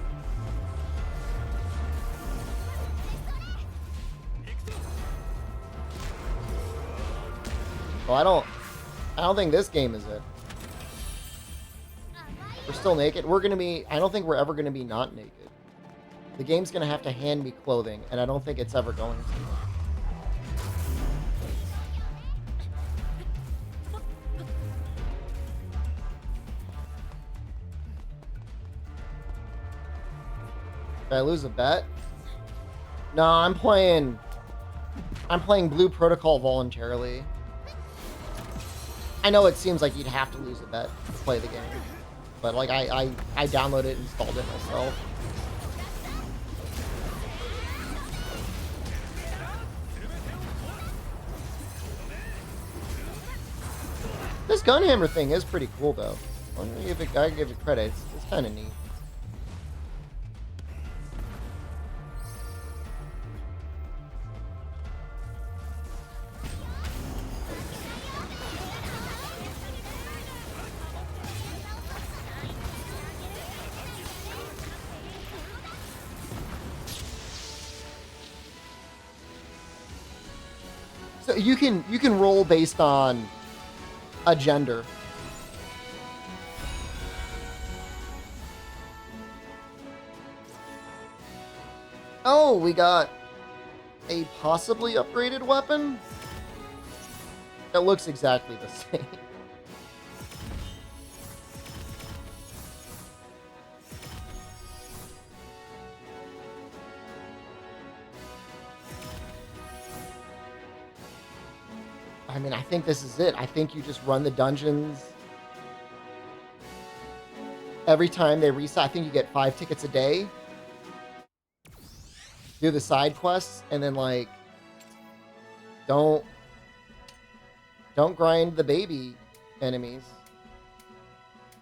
Well, I don't think this game is it. We're still naked. We're gonna be, I don't think we're ever gonna be not naked. The game's gonna have to hand me clothing, and I don't think it's ever going to. Did I lose a bet? No, I'm playing Blue Protocol voluntarily. I know it seems like you'd have to lose a bet to play the game. But, like, I downloaded it and installed it myself. This gunhammer thing is pretty cool, though. I give it credit. It's kind of neat. So you can roll based on a gender. Oh, we got a possibly upgraded weapon that looks exactly the same. I mean, I think this is it. I think you just run the dungeons. Every time they reset, I think you get 5 tickets a day. Do the side quests, and then, like, don't grind the baby enemies.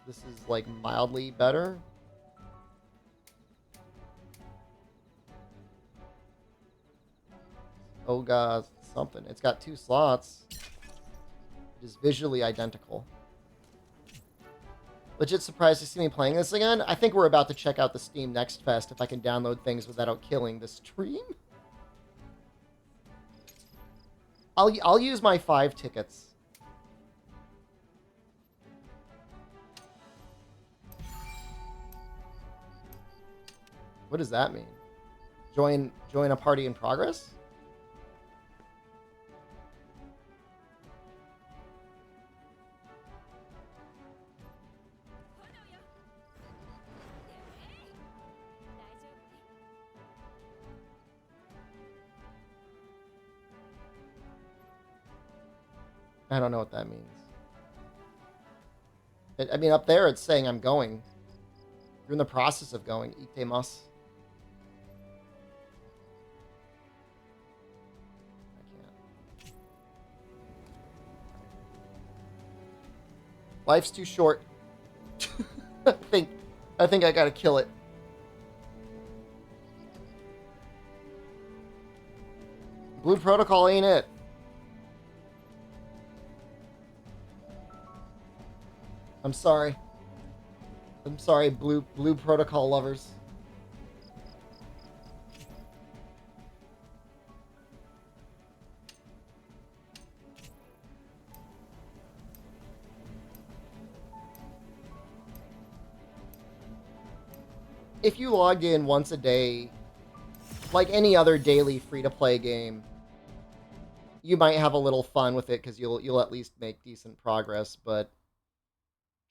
This is, like, mildly better. Oh god, something. It's got 2 slots. It is visually identical. Legit surprised to see me playing this again. I think we're about to check out the Steam Next Fest if I can download things without killing the stream. I'll use my 5 tickets. What does that mean? Join a party in progress? I don't know what that means. I mean, up there it's saying I'm going. You're in the process of going. Itemasu. I can't. Life's too short. I think I gotta kill it. Blue Protocol ain't it. I'm sorry. I'm sorry, Blue Protocol lovers. If you logged in once a day, like any other daily free-to-play game, you might have a little fun with it because you'll at least make decent progress, but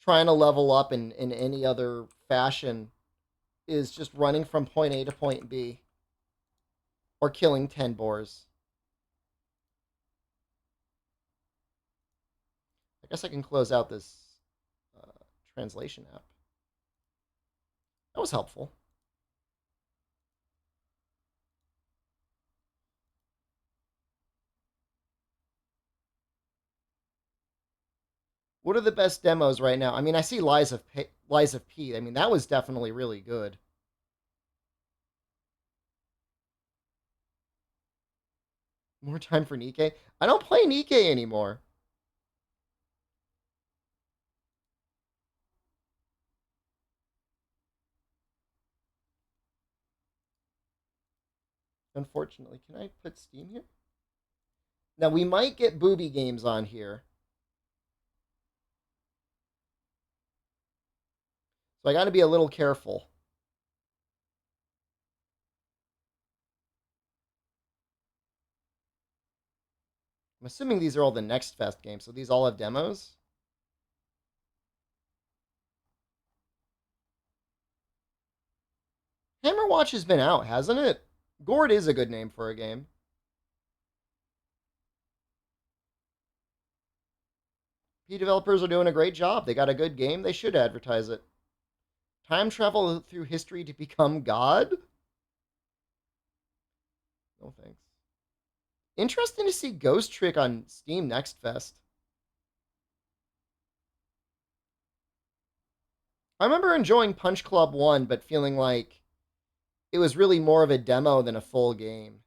trying to level up in any other fashion is just running from point A to point B or killing 10 boars. I guess I can close out this translation app. That was helpful. What are the best demos right now? I mean, I see Lies of P. I mean, that was definitely really good. More time for Nikkei? I don't play Nikkei anymore. Unfortunately. Can I put Steam here? Now, we might get booby games on here. So I got to be a little careful. I'm assuming these are all the Next Fest games, so these all have demos? Hammerwatch has been out, hasn't it? Gourd is a good name for a game. P developers are doing a great job. They got a good game. They should advertise it. Time travel through history to become God? No thanks. Interesting to see Ghost Trick on Steam Next Fest. I remember enjoying Punch Club 1, but feeling like it was really more of a demo than a full game.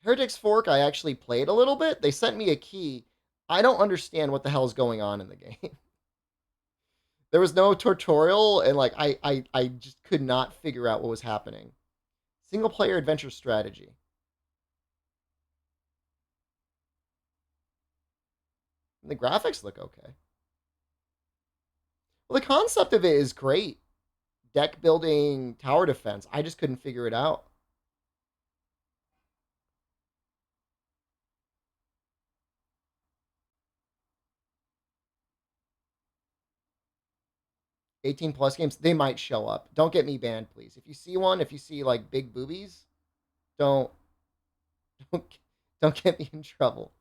Heretics Fork, I actually played a little bit. They sent me a key. I don't understand what the hell is going on in the game. There was no tutorial, and like I just could not figure out what was happening. Single player adventure strategy. And the graphics look okay. Well, the concept of it is great. Deck building, tower defense. I just couldn't figure it out. +18 games, they might show up. Don't get me banned, please. If you see one, if you see like big boobies, don't don't, don't get me in trouble.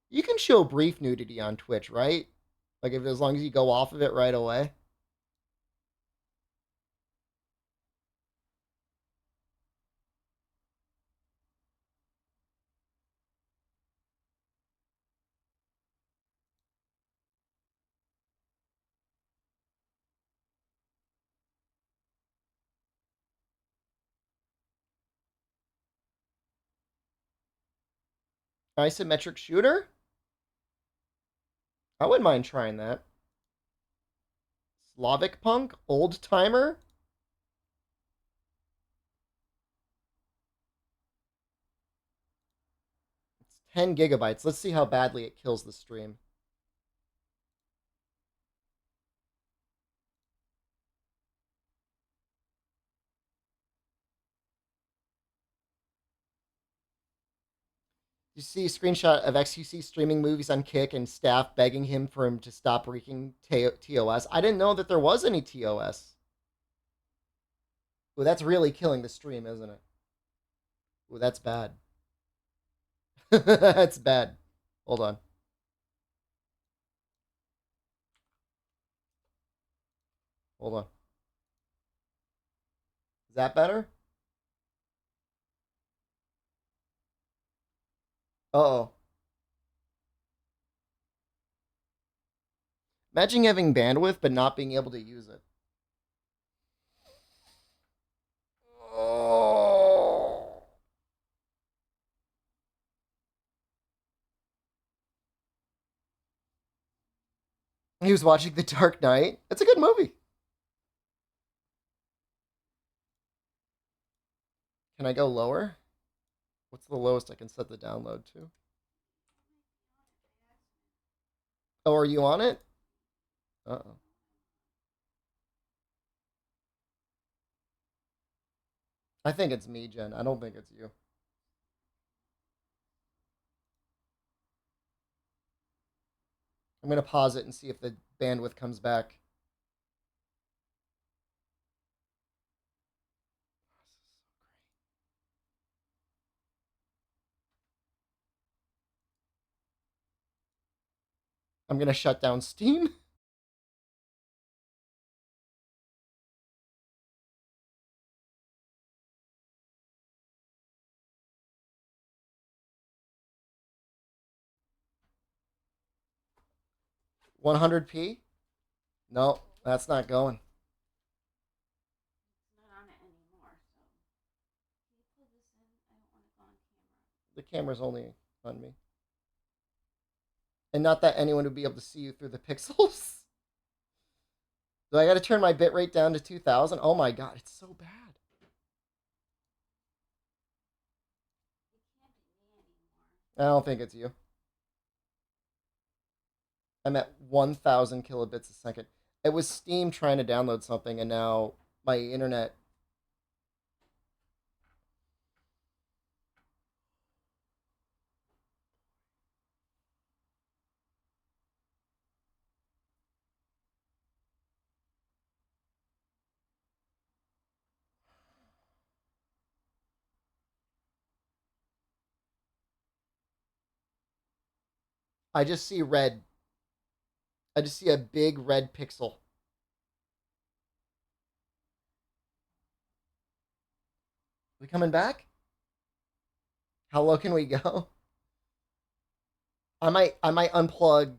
You can show brief nudity on Twitch, right? Like if as long as you go off of it right away. Isometric shooter? I wouldn't mind trying that. Slavic Punk? Old Timer? It's 10 gigabytes. Let's see how badly it kills the stream. You see a screenshot of XQC streaming movies on Kick and staff begging him for him to stop wreaking TOS. I didn't know that there was any TOS. Well, that's really killing the stream, isn't it? Ooh, that's bad. That's bad. Hold on. Hold on. Is that better? Uh-oh. Imagine having bandwidth but not being able to use it. Oh. He was watching The Dark Knight. It's a good movie. Can I go lower? What's the lowest I can set the download to? Oh, are you on it? Uh-oh. I think it's me, Jen. I don't think it's you. I'm going to pause it and see if the bandwidth comes back. I'm going to shut down Steam. $100p? No, that's not going. The camera's only on me. And not that anyone would be able to see you through the pixels. Do I got to turn my bitrate down to 2000? Oh my god, it's so bad. I don't think it's you. I'm at 1000 kilobits a second. It was Steam trying to download something, and now my internet. I just see red. I just see a big red pixel. We coming back? How low can we go? I might unplug